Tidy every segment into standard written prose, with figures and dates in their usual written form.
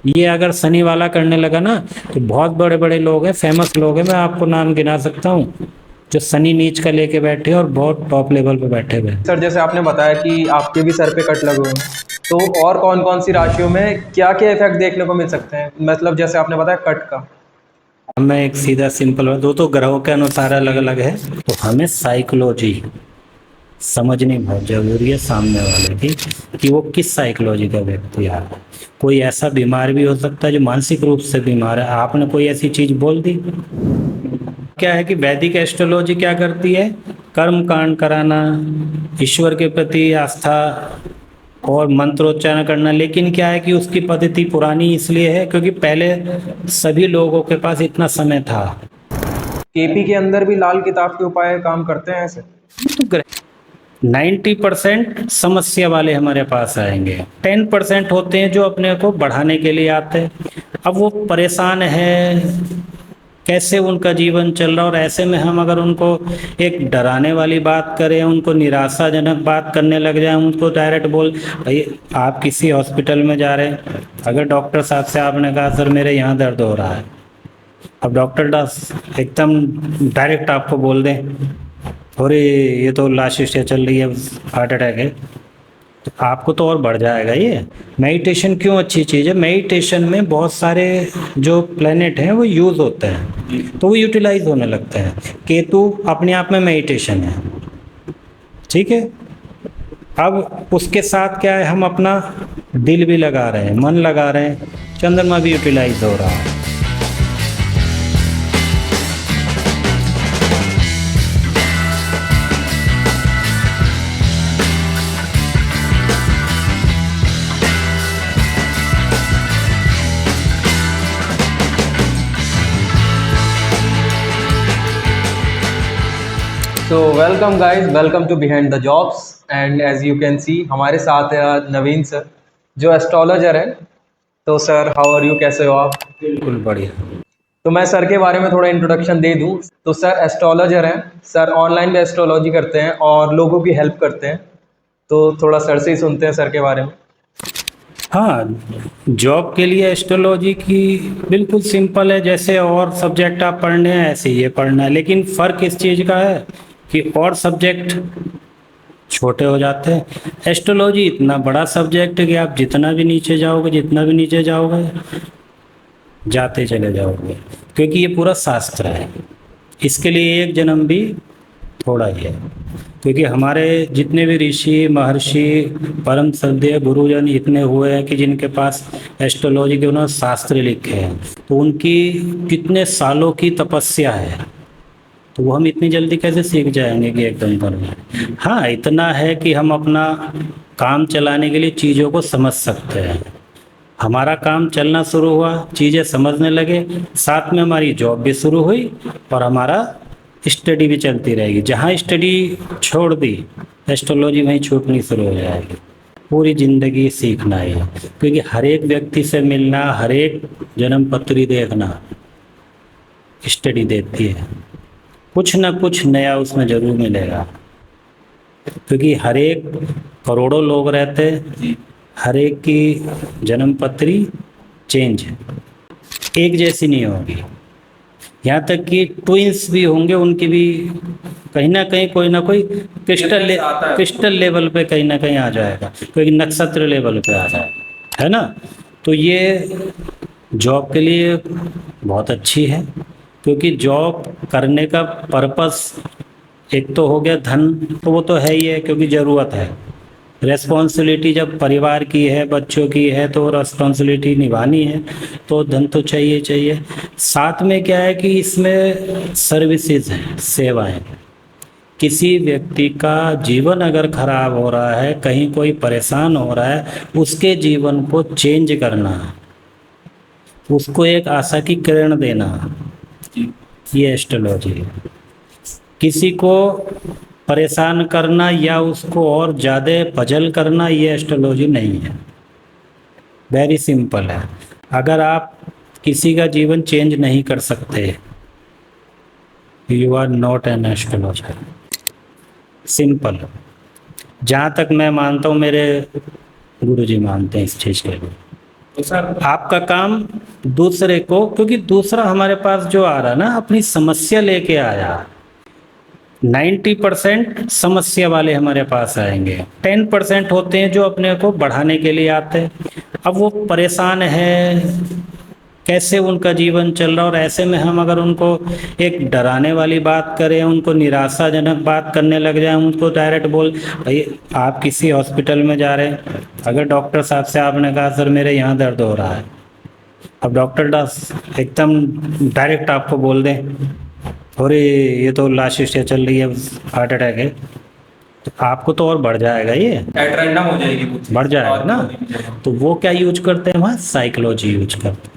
ये अगर शनि वाला करने लगा ना तो बहुत बड़े बड़े लोग हैं, फेमस लोग हैं, मैं आपको नाम गिना सकता हूँ जो शनि नीच का लेके बैठे हैं और बहुत टॉप लेवल पे बैठे हुए हैं। सर जैसे आपने बताया कि आपके भी सर पे कट लगे हुए हैं, तो और कौन कौन सी राशियों में क्या क्या इफेक्ट देखने को मिल सकते हैं, मतलब जैसे आपने बताया कट का। अब मैं एक सीधा सिंपल दो तो ग्रहों के अनुसार अलग अलग है, तो हमें साइकोलॉजी समझनी बहुत जरूरी है सामने वाले की कि वो किस साइकोलॉजी का व्यक्ति है। कोई ऐसा बीमार भी हो सकता है जो मानसिक रूप से बीमार है, आपने कोई ऐसी चीज बोल दी। क्या है कि वैदिक एस्ट्रोलॉजी क्या करती है, कर्म कांड कराना, ईश्वर के प्रति आस्था और मंत्रोच्चारण करना, लेकिन क्या है कि उसकी पद्धति पुरानी इसलिए है क्योंकि पहले सभी लोगों के पास इतना समय था। केपी के अंदर भी लाल किताब के उपाय काम करते हैं ऐसे? तो 90% समस्या वाले हमारे पास आएंगे, 10% होते हैं जो अपने को बढ़ाने के लिए आते हैं। अब वो परेशान है कैसे उनका जीवन चल रहा, और ऐसे में हम अगर उनको एक डराने वाली बात करें, उनको निराशाजनक बात करने लग जाए, उनको डायरेक्ट बोल भाई आप किसी हॉस्पिटल में जा रहे हैं, अगर डॉक्टर साहब से आपने कहा सर मेरे यहाँ दर्द हो रहा है, अब डॉक्टर एकदम डायरेक्ट आपको बोल दें अरे ये तो लास्ट स्टेज चल रही है, हार्ट अटैक है, तो आपको तो और बढ़ जाएगा ये। मेडिटेशन क्यों अच्छी चीज़ है, मेडिटेशन में बहुत सारे जो प्लेनेट हैं वो यूज़ होते हैं, तो वो यूटिलाइज होने लगते हैं। केतु अपने आप में मेडिटेशन है, ठीक है। अब उसके साथ क्या है, हम अपना दिल भी लगा रहे हैं, मन लगा रहे हैं, चंद्रमा भी यूटिलाइज हो रहा है। तो welcome guys, welcome to behind the jobs. And as you can see हमारे साथ है आज नवीन सर जो एस्ट्रोलॉजर है। तो सर हाउ आर यू, कैसे हो आप? बिल्कुल बढ़िया। तो मैं सर के बारे में थोड़ा इंट्रोडक्शन दे दूं। तो सर एस्ट्रोलॉजर हैं, सर ऑनलाइन भी एस्ट्रोलॉजी करते हैं और लोगों की हेल्प करते हैं। तो थोड़ा सर से ही सुनते हैं सर के बारे में। हाँ, जॉब के लिए एस्ट्रोलॉजी की बिल्कुल सिंपल है, जैसे और सब्जेक्ट आप पढ़ने हैं ऐसे ये पढ़ना है, लेकिन फ़र्क इस चीज़ का है कि और सब्जेक्ट छोटे हो जाते हैं, एस्ट्रोलॉजी इतना बड़ा सब्जेक्ट है कि आप जितना भी नीचे जाओगे, जितना भी नीचे जाओगे जाते चले जाओगे, क्योंकि ये पूरा शास्त्र है। इसके लिए एक जन्म भी थोड़ा ही है, क्योंकि हमारे जितने भी ऋषि महर्षि परम श्रद्धेय गुरुजन इतने हुए हैं कि जिनके पास एस्ट्रोलॉजी के उन्होंने शास्त्र लिखे हैं, तो उनकी कितने सालों की तपस्या है, तो वो हम इतनी जल्दी कैसे सीख जाएंगे कि एकदम कर लें। हाँ, इतना है कि हम अपना काम चलाने के लिए चीज़ों को समझ सकते हैं। हमारा काम चलना शुरू हुआ, चीज़ें समझने लगे, साथ में हमारी जॉब भी शुरू हुई और हमारा स्टडी भी चलती रहेगी। जहाँ स्टडी छोड़ दी एस्ट्रोलॉजी वहीं छूटनी शुरू हो जाएगी। पूरी ज़िंदगी सीखना है, क्योंकि हर एक व्यक्ति से मिलना, हर एक जन्म पत्री देखना स्टडी देती है, कुछ ना कुछ नया उसमें जरूर मिलेगा, क्योंकि हर एक करोड़ों लोग रहते, हर एक की जन्म पत्री चेंज एक जैसी नहीं होगी। यहाँ तक कि ट्विंस भी होंगे, उनकी भी कहीं ना कहीं कोई ना कोई क्रिस्टल लेवल पे कहीं ना कहीं आ जाएगा, कोई नक्षत्र लेवल पे आ जाएगा, है ना। तो ये जॉब के लिए बहुत अच्छी है, क्योंकि जॉब करने का पर्पस एक तो हो गया धन, तो वो तो है ही है क्योंकि ज़रूरत है। रेस्पॉन्सिबिलिटी जब परिवार की है, बच्चों की है, तो रेस्पॉन्सिबिलिटी निभानी है, तो धन तो चाहिए चाहिए। साथ में क्या है कि इसमें सर्विसेज हैं, सेवाएं। किसी व्यक्ति का जीवन अगर खराब हो रहा है, कहीं कोई परेशान हो रहा है, उसके जीवन को चेंज करना, उसको एक आशा की किरण देना, ये एस्ट्रोलॉजी है। किसी को परेशान करना या उसको और ज़्यादा पजल करना, ये एस्ट्रोलॉजी नहीं है। वेरी सिंपल है। अगर आप किसी का जीवन चेंज नहीं कर सकते, you are not an astrologer. Simple. जहाँ तक मैं मानता हूँ, मेरे गुरुजी मानते हैं इस चीज़ के लिए। तो सर आपका काम दूसरे को, क्योंकि दूसरा हमारे पास जो आ रहा ना अपनी समस्या लेके आया, 90% समस्या वाले हमारे पास आएंगे, 10% होते हैं जो अपने को बढ़ाने के लिए आते हैं। अब वो परेशान है, कैसे उनका जीवन चल रहा, और ऐसे में हम अगर उनको एक डराने वाली बात करें, उनको निराशाजनक बात करने लग जाए, उनको डायरेक्ट बोल भाई आप किसी हॉस्पिटल में जा रहे हैं, अगर डॉक्टर साहब से आपने कहा सर मेरे यहाँ दर्द हो रहा है, अब डॉक्टर एकदम डायरेक्ट आपको बोल दें अरे ये तो लास्ट स्टेज चल रही है, हार्ट अटैक है, तो आपको तो और बढ़ जाएगा, ये एड्रेनम हो जाएगी कुछ, बढ़ जाएगा ना। तो वो क्या यूज करते हैं वहाँ, साइकोलॉजी यूज करते हैं।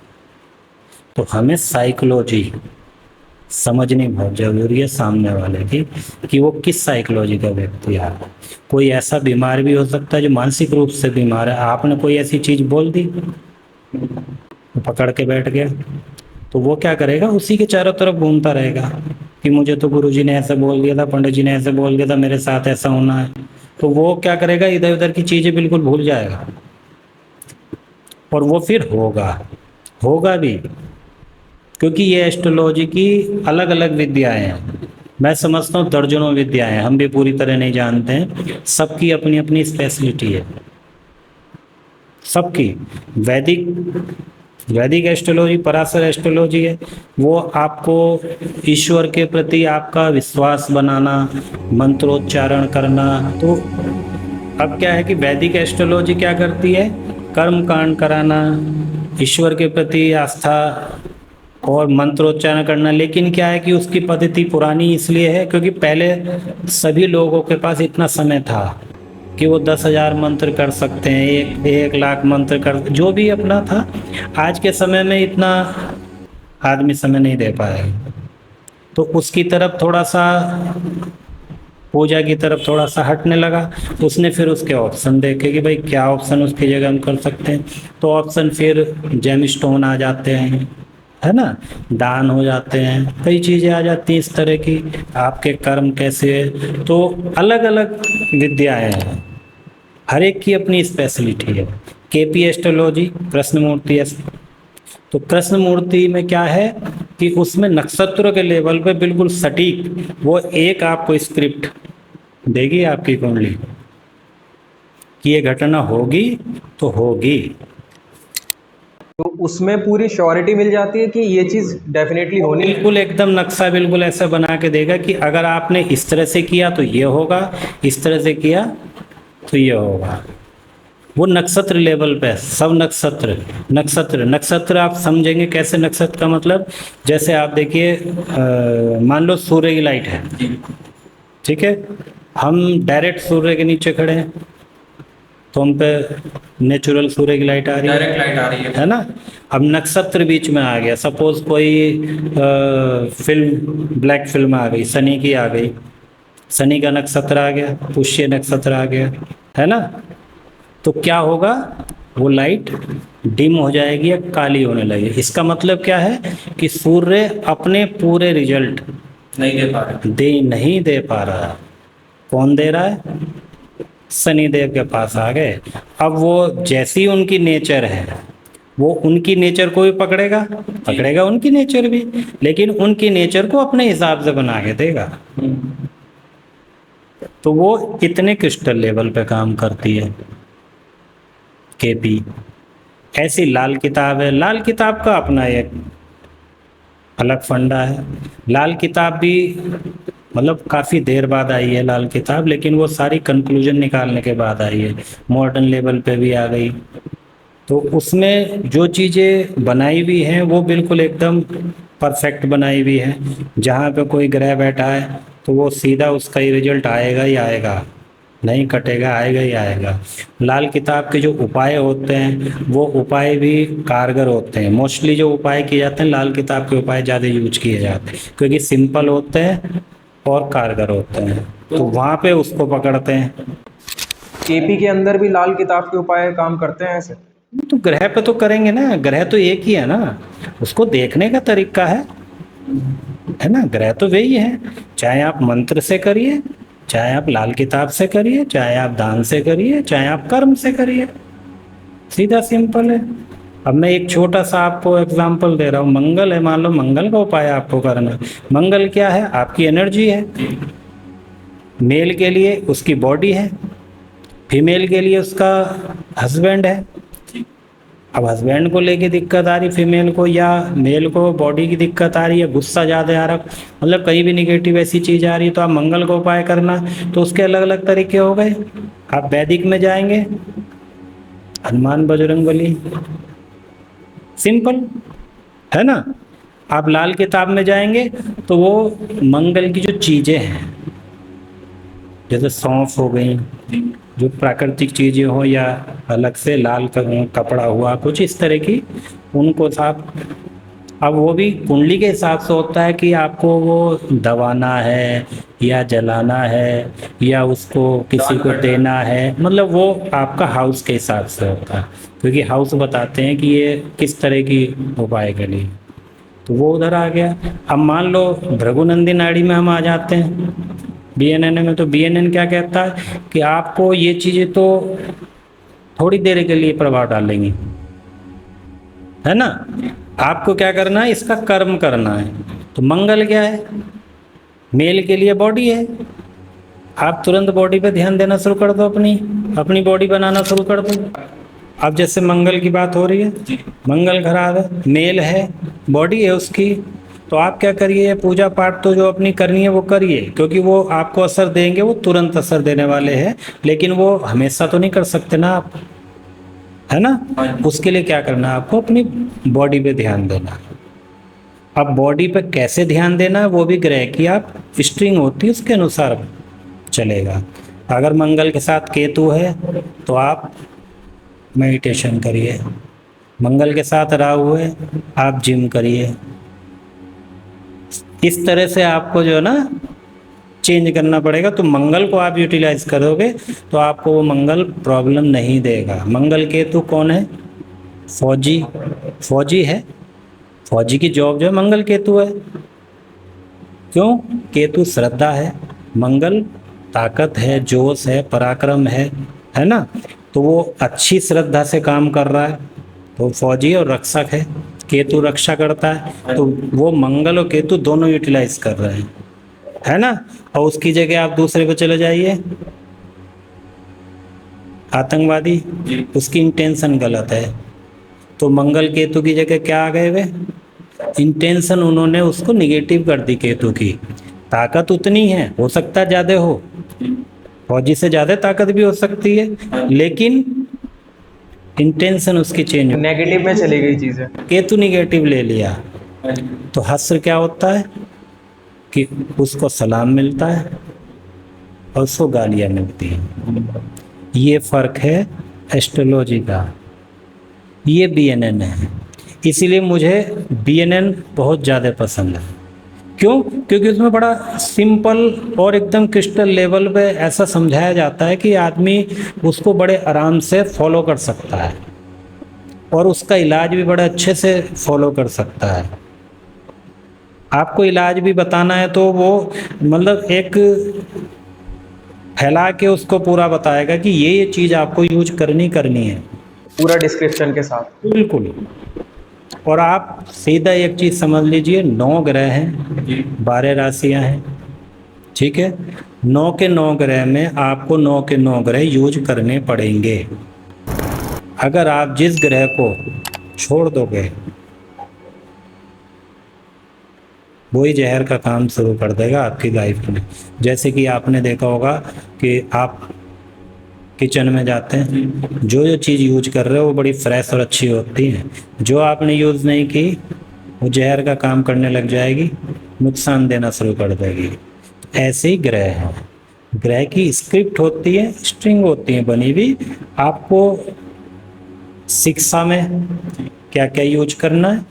तो हमें साइकोलॉजी समझनी बहुत जरूरी है सामने वाले की, कि वो किस साइकोलॉजी का व्यक्ति है। कोई ऐसा बीमार भी हो सकता है जो मानसिक रूप से बीमार है, आपने कोई ऐसी चीज बोल दी पकड़ के बैठ गया, तो वो क्या करेगा, उसी के चारों तरफ घूमता रहेगा कि मुझे तो गुरुजी ने ऐसे बोल दिया था, पंडित जी ने ऐसे बोल दिया था, मेरे साथ ऐसा होना है। तो वो क्या करेगा, इधर उधर की चीजें बिल्कुल भूल जाएगा, और वो फिर होगा भी, क्योंकि ये एस्ट्रोलॉजी की अलग अलग विद्याएं हैं। मैं समझता हूँ दर्जनों विद्याएं हैं, हम भी पूरी तरह नहीं जानते हैं, सबकी अपनी अपनी स्पेशलिटी है, सबकी। वैदिक एस्ट्रोलॉजी, पराशर एस्ट्रोलॉजी है, वो आपको ईश्वर के प्रति आपका विश्वास बनाना, मंत्रोच्चारण करना। तो अब क्या है कि वैदिक एस्ट्रोलॉजी क्या करती है, कर्म कांड कराना, ईश्वर के प्रति आस्था और मंत्रोच्चारण करना। लेकिन क्या है कि उसकी पद्धति पुरानी इसलिए है क्योंकि पहले सभी लोगों के पास इतना समय था कि वो 10,000 मंत्र कर सकते हैं, 1 लाख मंत्र कर, जो भी अपना था। आज के समय में इतना आदमी समय नहीं दे पाएगा, तो उसकी तरफ थोड़ा सा, पूजा की तरफ थोड़ा सा हटने लगा। उसने फिर उसके ऑप्शन देखे कि भाई क्या ऑप्शन उसकी जगह हम कर सकते हैं, तो ऑप्शन फिर जेम स्टोन आ जाते हैं, है ना, दान हो जाते हैं, कई चीज़ें आ जाती हैं इस तरह की, आपके कर्म कैसे है। तो अलग अलग विद्याएं हैं, हर एक की अपनी स्पेशलिटी है। केपी एस्ट्रोलॉजी, कृष्णमूर्ति तो कृष्णमूर्ति में क्या है कि उसमें नक्षत्र के लेवल पे बिल्कुल सटीक वो एक आपको स्क्रिप्ट देगी आपकी कुंडली कि ये घटना होगी तो होगी। तो उसमें पूरी श्योरिटी मिल जाती है कि ये चीज़ डेफिनेटली होनी है। बिल्कुल एकदम नक्शा बिल्कुल ऐसा बना के देगा कि अगर आपने इस तरह से किया तो ये होगा, इस तरह से किया तो ये होगा। वो नक्षत्र लेवल पे सब नक्षत्र आप समझेंगे कैसे। नक्षत्र का मतलब जैसे आप देखिए, मान लो सूर्य की लाइट है, ठीक है, हम डायरेक्ट सूर्य के नीचे खड़े हैं तो हम पे नेचुरल सूर्य की लाइट आ रही डायरेक्ट लाइट आ रही है ना। अब नक्षत्र बीच में आ गया, सपोज कोई फिल्म, ब्लैक फिल्म आ गई, शनि की आ गई, शनि का नक्षत्र आ गया, पुष्य नक्षत्र आ गया, है ना। तो क्या होगा, वो लाइट डिम हो जाएगी या काली होने लगेगी। इसका मतलब क्या है कि सूर्य अपने पूरे रिजल्ट नहीं दे पा रहा। कौन दे रहा है, शनिदेव के पास आ गए। अब वो जैसी उनकी नेचर है, वो उनकी नेचर को भी पकड़ेगा उनकी नेचर भी, लेकिन उनकी नेचर को अपने हिसाब से बना के देगा। तो वो इतने क्रिस्टल लेवल पे काम करती है केपी। ऐसी लाल किताब है, लाल किताब का अपना एक अलग फंडा है। लाल किताब भी मतलब काफ़ी देर बाद आई है लाल किताब, लेकिन वो सारी कंक्लूजन निकालने के बाद आई है, मॉडर्न लेवल पे भी आ गई। तो उसमें जो चीज़ें बनाई हुई हैं वो बिल्कुल एकदम परफेक्ट बनाई हुई है। जहाँ पे कोई ग्रह बैठा है तो वो सीधा उसका ही रिजल्ट आएगा ही आएगा, नहीं कटेगा, आएगा ही आएगा। लाल किताब के जो उपाय होते हैं वो उपाय भी कारगर होते हैं। मोस्टली जो उपाय किए जाते हैं लाल किताब के उपाय ज़्यादा यूज किए जाते हैं क्योंकि सिंपल होते हैं और कारगर होते हैं, तो वहाँ पे उसको पकड़ते हैं। केपी के अंदर भी लाल किताब के उपाय काम करते हैं ऐसे? तो ग्रह पे तो करेंगे ना, ग्रह तो एक ही है ना, उसको देखने का तरीका है ना। ग्रह तो वही है, चाहे आप मंत्र से करिए, चाहे आप लाल किताब से करिए, चाहे आप दान से करिए, चाहे आप कर्म से करिए, सीधा सिंपल है। अब मैं एक छोटा सा आपको एग्जांपल दे रहा हूँ। मंगल है, मान लो मंगल का उपाय आपको करना है। मंगल क्या है? आपकी एनर्जी है। मेल के लिए उसकी बॉडी है, फीमेल के लिए उसका हस्बैंड है। अब हस्बैंड को लेके दिक्कत आ रही फीमेल को, या मेल को बॉडी की दिक्कत आ रही है, गुस्सा ज़्यादा आ रहा, मतलब कहीं भी निगेटिव ऐसी चीज़ आ रही है, तो आप मंगल का उपाय करना। तो उसके अलग अलग तरीके हो गए। आप वैदिक में जाएंगे, हनुमान बजरंगबली, सिंपल है ना। आप लाल किताब में जाएंगे तो वो मंगल की जो चीज़ें हैं, जैसे सौंफ हो गई, जो प्राकृतिक चीज़ें हो, या अलग से लाल कपड़ा हुआ, कुछ इस तरह की, उनको आप, अब वो भी कुंडली के हिसाब से होता है कि आपको वो दबाना है या जलाना है या उसको किसी को देना है, मतलब वो आपका हाउस के हिसाब से होता है, क्योंकि हाउस बताते हैं कि ये किस तरह की उपाय के लिए। तो वो उधर आ गया। अब मान लो भृगुनंदी नाड़ी में हम आ जाते हैं, बीएनएन में। तो बीएनएन क्या कहता है कि आपको ये चीज़ें तो थोड़ी देर के लिए प्रभाव डालेंगी, है ना। आपको क्या करना है? इसका कर्म करना है। तो मंगल क्या है? मेल के लिए बॉडी है। आप तुरंत बॉडी पे ध्यान देना शुरू कर दो, अपनी अपनी बॉडी बनाना शुरू कर दो। अब जैसे मंगल की बात हो रही है, मंगल खराब है, मेल है, बॉडी है उसकी, तो आप क्या करिए? पूजा पाठ तो जो अपनी करनी है वो करिए, क्योंकि वो आपको असर देंगे, वो तुरंत असर देने वाले हैं, लेकिन वो हमेशा तो नहीं कर सकते ना आप, है ना। उसके लिए क्या करना है? आपको अपनी बॉडी पे ध्यान देना है। अब बॉडी पे कैसे ध्यान देना है, वो भी ग्रह की आप स्ट्रिंग होती है उसके अनुसार चलेगा। अगर मंगल के साथ केतु है तो आप मेडिटेशन करिए, मंगल के साथ राहु है आप जिम करिए। इस तरह से आपको जो है ना चेंज करना पड़ेगा। तो मंगल को आप यूटिलाइज करोगे तो आपको वो मंगल प्रॉब्लम नहीं देगा। मंगल केतु कौन है? फौजी, फौजी है, फौजी की जॉब जो है मंगल केतु है। क्यों? केतु श्रद्धा है, मंगल ताकत है, जोश है, पराक्रम है ना। तो वो अच्छी श्रद्धा से काम कर रहा है, तो फौजी और रक्षक है। केतु रक्षा करता है, तो वो मंगल और केतु दोनों यूटिलाइज कर रहे हैं, है ना। और उसकी जगह आप दूसरे पे चले जाइए, आतंकवादी, उसकी इंटेंशन गलत है, तो मंगल केतु की जगह क्या आ गए वे? इंटेंशन उन्होंने उसको निगेटिव कर दी। केतु की ताकत उतनी है, हो सकता है ज़्यादा हो, फौजी से ज़्यादा ताकत भी हो सकती है, लेकिन इंटेंशन उसकी चेंज हो, नेगेटिव में चली गई चीज़ें। केतु निगेटिव ले लिया। तो हश्र क्या होता है कि उसको सलाम मिलता है और उसको गालियाँ मिलती हैं। ये फ़र्क है एस्ट्रोलॉजी का, ये बीएनएन है। इसीलिए मुझे बीएनएन बहुत ज़्यादा पसंद है। क्यों? क्योंकि उसमें बड़ा सिंपल और एकदम क्रिस्टल लेवल पे ऐसा समझाया जाता है कि आदमी उसको बड़े आराम से फॉलो कर सकता है, और उसका इलाज भी बड़े अच्छे से फॉलो कर सकता है। आपको इलाज भी बताना है तो वो मतलब एक फैला के उसको पूरा बताएगा कि ये चीज़ आपको यूज करनी है, पूरा डिस्क्रिप्शन के साथ। बिल्कुल। और आप सीधा एक चीज़ समझ लीजिए, 9 ग्रह हैं, 12 राशियां हैं, ठीक है। 9 के 9 ग्रह में आपको 9 के 9 ग्रह यूज करने पड़ेंगे। अगर आप जिस ग्रह को छोड़ दोगे, वही जहर का काम शुरू कर देगा आपकी लाइफ में। जैसे कि आपने देखा होगा कि आप किचन में जाते हैं, जो चीज़ यूज कर रहे हो वो बड़ी फ्रेश और अच्छी होती है, जो आपने यूज़ नहीं की वो जहर का काम करने लग जाएगी, नुकसान देना शुरू कर देगी। ऐसे ही ग्रह है, ग्रह की स्क्रिप्ट होती है, स्ट्रिंग होती है बनी हुई। आपको शिक्षा में क्या क्या यूज करना है,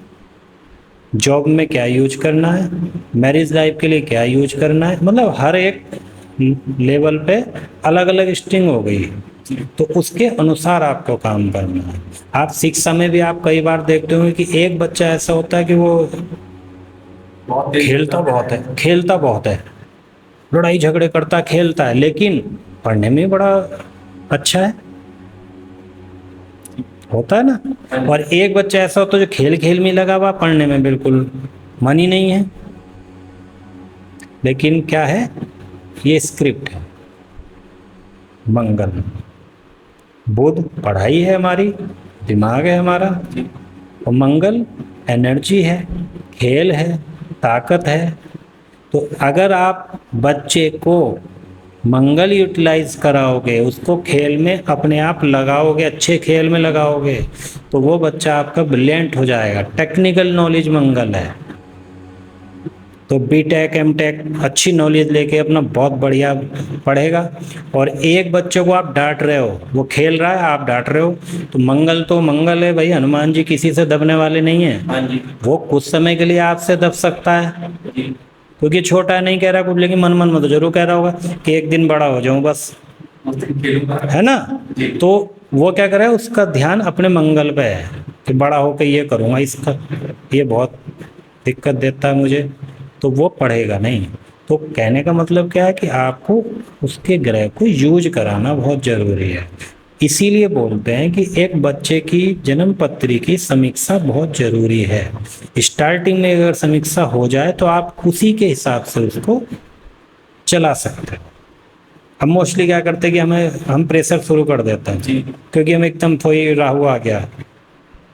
जॉब में क्या यूज करना है, मैरिज लाइफ के लिए क्या यूज करना है, मतलब हर एक लेवल पे अलग अलग स्ट्रिंग हो गई, तो उसके अनुसार आपको काम करना है। आप शिक्षा में भी आप कई बार देखते होंगे कि एक बच्चा ऐसा होता है कि वो खेलता बहुत है, लड़ाई झगड़े करता, खेलता है, लेकिन पढ़ने में बड़ा अच्छा है। होता है ना। और एक बच्चा ऐसा होता है जो खेल खेल में लगा हुआ, पढ़ने में बिल्कुल मन ही नहीं है। लेकिन क्या है, ये स्क्रिप्ट है। मंगल, बुध पढ़ाई है हमारी, दिमाग है हमारा, और मंगल एनर्जी है, खेल है, ताकत है। तो अगर आप बच्चे को मंगल यूटिलाइज कराओगे, उसको खेल में अपने आप लगाओगे, अच्छे खेल में लगाओगे, तो वो बच्चा आपका ब्रिलियंट हो जाएगा। टेक्निकल नॉलेज मंगल है, तो बीटेक एमटेक अच्छी नॉलेज लेके अपना बहुत बढ़िया पढ़ेगा। और एक बच्चे को आप डांट रहे हो, वो खेल रहा है, आप डांट रहे हो, तो मंगल है भाई। हनुमान जी किसी से दबने वाले नहीं है। हाँ जी। वो कुछ समय के लिए आपसे दब सकता है, जी। क्योंकि छोटा है, नहीं कह रहा कुछ, लेकिन मन मन में तो जरूर कह रहा होगा कि एक दिन बड़ा हो जाऊं बस, खेलूंगा। है ना। जी। तो वो क्या करे, उसका ध्यान अपने मंगल पे है कि बड़ा होकर ये करूंगा, इसका ये बहुत दिक्कत देता है मुझे, तो वो पढ़ेगा नहीं। तो कहने का मतलब क्या है कि आपको उसके ग्रह को यूज कराना बहुत जरूरी है। इसीलिए बोलते हैं कि एक बच्चे की जन्म पत्री की समीक्षा बहुत जरूरी है। स्टार्टिंग में अगर समीक्षा हो जाए तो आप उसी के हिसाब से उसको चला सकते हैं। हम मोस्टली क्या करते हैं कि हम प्रेशर शुरू कर देते हैं, जी। क्योंकि हम एकदम कोई राहु आ गया,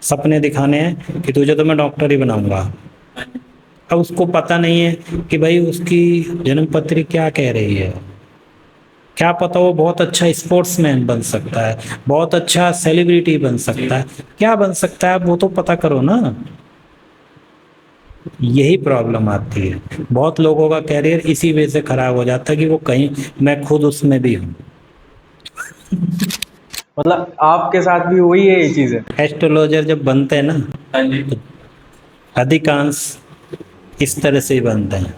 सपने दिखाने हैं कि तुझे तो मैं डॉक्टर ही बनाऊंगा। अब उसको पता नहीं है कि भाई उसकी जन्म पत्री क्या कह रही है। क्या पता वो बहुत अच्छा स्पोर्ट्समैन बन सकता है, बहुत अच्छा सेलिब्रिटी बन सकता है, क्या बन सकता है वो तो पता करो ना। यही प्रॉब्लम आती है, बहुत लोगों का कैरियर इसी वजह से खराब हो जाता है कि वो कहीं, मैं खुद उसमें भी हूँ। मतलब आपके साथ भी वही है ये चीज़ें? एस्ट्रोलॉजर जब बनते हैं ना, हाँ जी। अधिकांश इस तरह से ही बनते हैं,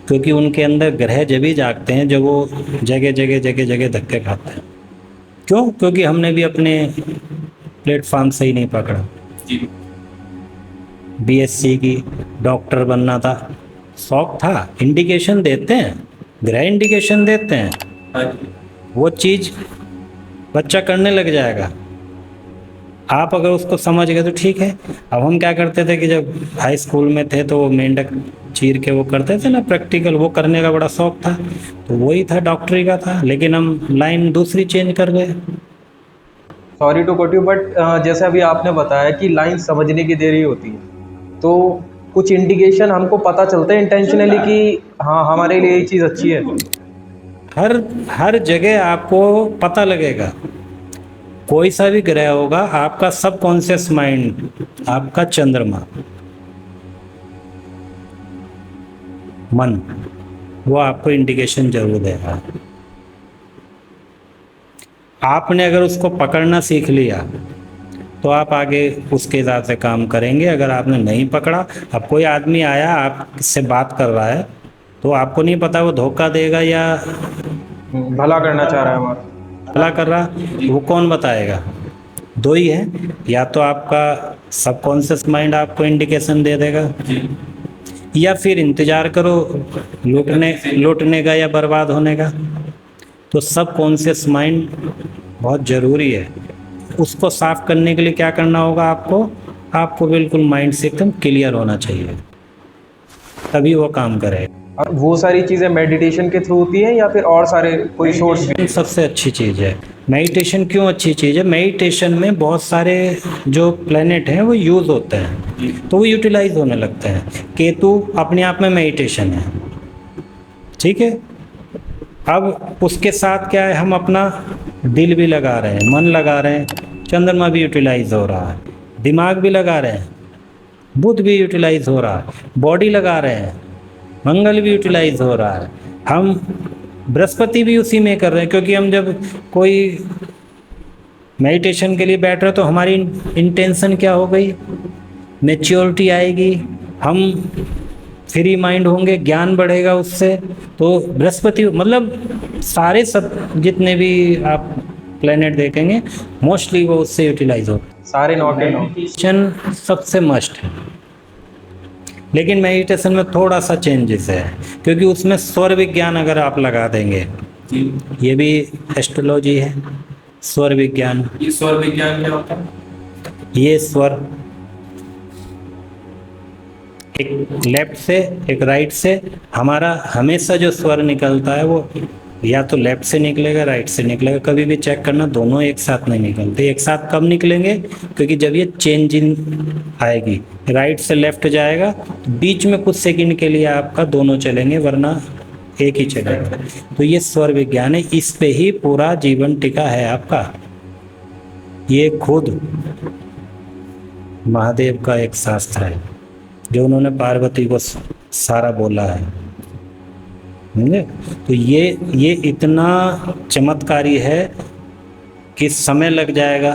क्योंकि उनके अंदर ग्रह जब ही जागते हैं जब वो जगह जगह जगह जगह धक्के खाते हैं। क्यों? क्योंकि हमने भी अपने प्लेटफॉर्म से ही नहीं पकड़ा। जी। बीएससी की डॉक्टर बनना था, शौक था, इंडिकेशन देते हैं, ग्रह इंडिकेशन देते हैं, हाँ जी। वो चीज़ बच्चा करने लग जाएगा। आप अगर उसको समझ गए तो ठीक है। अब हम क्या करते थे कि जब हाई स्कूल में थे तो वो मेंढक चीर के वो करते थे ना प्रैक्टिकल, वो करने का बड़ा शौक था, तो वही था, डॉक्टरी का था, लेकिन हम लाइन दूसरी चेंज कर गए। Sorry to cut you, but जैसे अभी आपने बताया कि लाइन समझने की देरी होती है, तो कुछ इंडिकेशन हमको पता चलता है इंटेंशनली कि हाँ हमारे लिए ये चीज़ अच्छी है। हर जगह आपको पता लगेगा। कोई सा भी ग्रह होगा, आपका सबकॉन्शियस माइंड, आपका चंद्रमा मन, वो आपको इंडिकेशन जरूर देगा। आपने अगर उसको पकड़ना सीख लिया तो आप आगे उसके हिसाब से काम करेंगे। अगर आपने नहीं पकड़ा, अब कोई आदमी आया आपसे बात कर रहा है, तो आपको नहीं पता वो धोखा देगा या भला करना चाह रहा है हमारा। भला कर रहा, वो कौन बताएगा? दो ही है, या तो आपका सबकॉन्शियस माइंड आपको इंडिकेशन दे देगा, या फिर इंतजार करो लूटने का या बर्बाद होने का। तो सबकॉन्शियस माइंड बहुत ज़रूरी है। उसको साफ करने के लिए क्या करना होगा आपको बिल्कुल माइंड से एकदम क्लियर होना चाहिए, तभी वो काम करेगा। और वो सारी चीज़ें मेडिटेशन के थ्रू होती हैं या फिर और सारे कोई सोर्स भी? सबसे अच्छी चीज़ है मेडिटेशन। क्यों अच्छी चीज़ है? मेडिटेशन में बहुत सारे जो प्लेनेट हैं वो यूज़ होते हैं, तो वो यूटिलाइज होने लगते हैं। केतु अपने आप में मेडिटेशन है, ठीक है। अब उसके साथ क्या है, हम अपना दिल भी लगा रहे हैं, मन लगा रहे हैं, चंद्रमा भी यूटिलाइज हो रहा है, दिमाग भी लगा रहे हैं, बुध भी यूटिलाइज हो रहा है, बॉडी लगा रहे हैं, मंगल भी यूटिलाइज हो रहा है, हम बृहस्पति भी उसी में कर रहे हैं। क्योंकि हम जब कोई मेडिटेशन के लिए बैठ रहे तो हमारी इंटेंशन क्या हो गई, मैच्योरिटी आएगी, हम फ्री माइंड होंगे, ज्ञान बढ़ेगा उससे। तो बृहस्पति मतलब सारे सब जितने भी आप प्लेनेट देखेंगे मोस्टली वो उससे यूटिलाइज होते हैं। सारे नॉट एंड नॉट। मेडिटेशन सबसे मस्ट है, लेकिन मेडिटेशन में थोड़ा सा चेंजेस है, क्योंकि उसमें स्वर विज्ञान अगर आप लगा देंगे, ये भी एस्ट्रोलॉजी है, स्वर विज्ञान। ये स्वर विज्ञान क्या होता है? ये स्वर एक लेफ्ट से एक राइट से, हमारा हमेशा जो स्वर निकलता है वो या तो लेफ्ट से निकलेगा राइट से निकलेगा। कभी भी चेक करना, दोनों एक साथ नहीं निकलते। एक साथ कब निकलेंगे? क्योंकि जब ये चेंजिंग आएगी, राइट से लेफ्ट जाएगा तो बीच में कुछ सेकंड के लिए आपका दोनों चलेंगे, वरना एक ही चलेगा। तो ये स्वर विज्ञान है, इस पे ही पूरा जीवन टिका है आपका। ये खुद महादेव का एक शास्त्र है जो उन्होंने पार्वती को सारा बोला है, समझे? तो ये इतना चमत्कारी है कि समय लग जाएगा,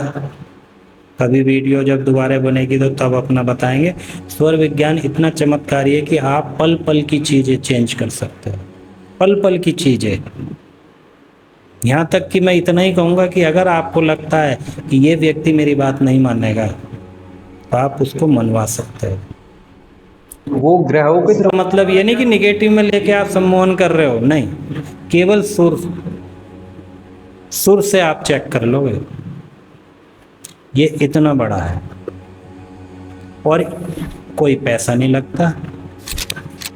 कभी वीडियो जब दोबारा बनेगी तो तब अपना बताएंगे। स्वर विज्ञान इतना चमत्कारी है कि आप पल पल की चीज़ें चेंज कर सकते हो, पल पल की चीज़ें। यहाँ तक कि मैं इतना ही कहूँगा कि अगर आपको लगता है कि ये व्यक्ति मेरी बात नहीं मानेगा तो आप उसको मनवा सकते हो। वो ग्रहों की तो मतलब ये नहीं कि निगेटिव में लेके आप सम्मोहन कर रहे हो, नहीं, केवल सुर से आप चेक कर लोगे। ये इतना बड़ा है और कोई पैसा नहीं लगता।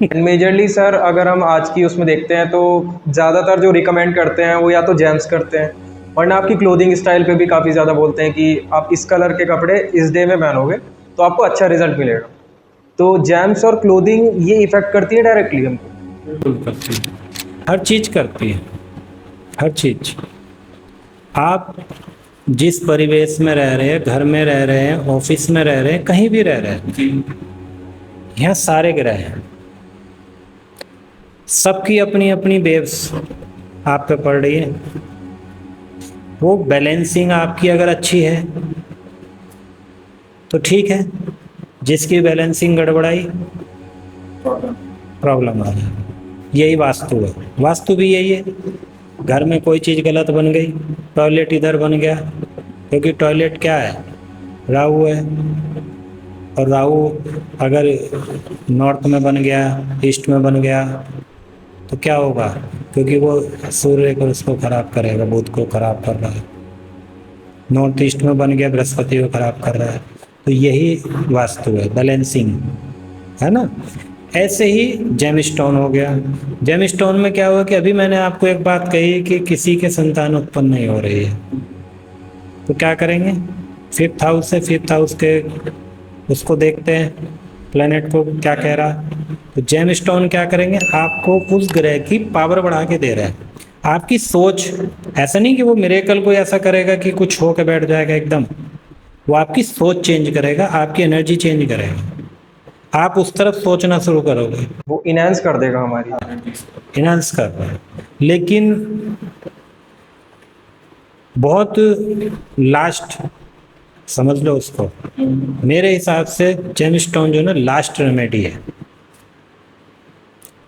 मेजरली सर अगर हम आज की उसमें देखते हैं तो ज़्यादातर जो रिकमेंड करते हैं वो या तो जेम्स करते हैं, वरना आपकी क्लोथिंग स्टाइल पे भी काफ़ी ज़्यादा बोलते हैं कि आप इस कलर के कपड़े इस डे में पहनोगे तो आपको अच्छा रिजल्ट मिलेगा। तो जेम्स और क्लोथिंग ये इफ़ेक्ट करती है डायरेक्टली हमको? बिल्कुल करती है, हर चीज़ करती है, हर चीज़। आप जिस परिवेश में रह रहे हैं, घर में रह रहे हैं, ऑफिस में रह रहे हैं, कहीं भी रह रहे हैं, यहाँ सारे ग्रह हैं, सबकी अपनी अपनी वेव्स आप पे पड़ रही है। वो बैलेंसिंग आपकी अगर अच्छी है तो ठीक है, जिसकी बैलेंसिंग गड़बड़ाई प्रॉब्लम आ रही। यही वास्तु है, वास्तु भी यही है। घर में कोई चीज़ गलत बन गई, टॉयलेट इधर बन गया, क्योंकि टॉयलेट क्या है? राहु है, और राहु अगर नॉर्थ में बन गया, ईस्ट में बन गया तो क्या होगा? क्योंकि वो सूर्य को उसको खराब करेगा, बुध को खराब कर रहा है। नॉर्थ ईस्ट में बन गया, बृहस्पति को खराब कर रहा है। तो यही वास्तु है, बैलेंसिंग, है ना? ऐसे ही जेमस्टोन हो गया। जेमस्टोन में क्या हुआ कि अभी मैंने आपको एक बात कही कि किसी के संतान उत्पन्न नहीं हो रही है, तो क्या करेंगे? 5th हाउस है, 5th हाउस के उसको देखते हैं, प्लेनेट को क्या कह रहा। तो जेमस्टोन क्या करेंगे? आपको उस ग्रह की पावर बढ़ा के दे रहा है। आपकी सोच, ऐसा नहीं कि वो मिरेकल को ऐसा करेगा कि कुछ हो के बैठ जाएगा एकदम, वो आपकी सोच चेंज करेगा, आपकी एनर्जी चेंज करेगा, आप उस तरफ सोचना शुरू करोगे, वो इनहेंस कर देगा हमारी। इनहांस कर रहा है। लेकिन बहुत लास्ट समझ लो उसको, मेरे हिसाब से जेमस्टोन जो ना लास्ट रेमेडी है,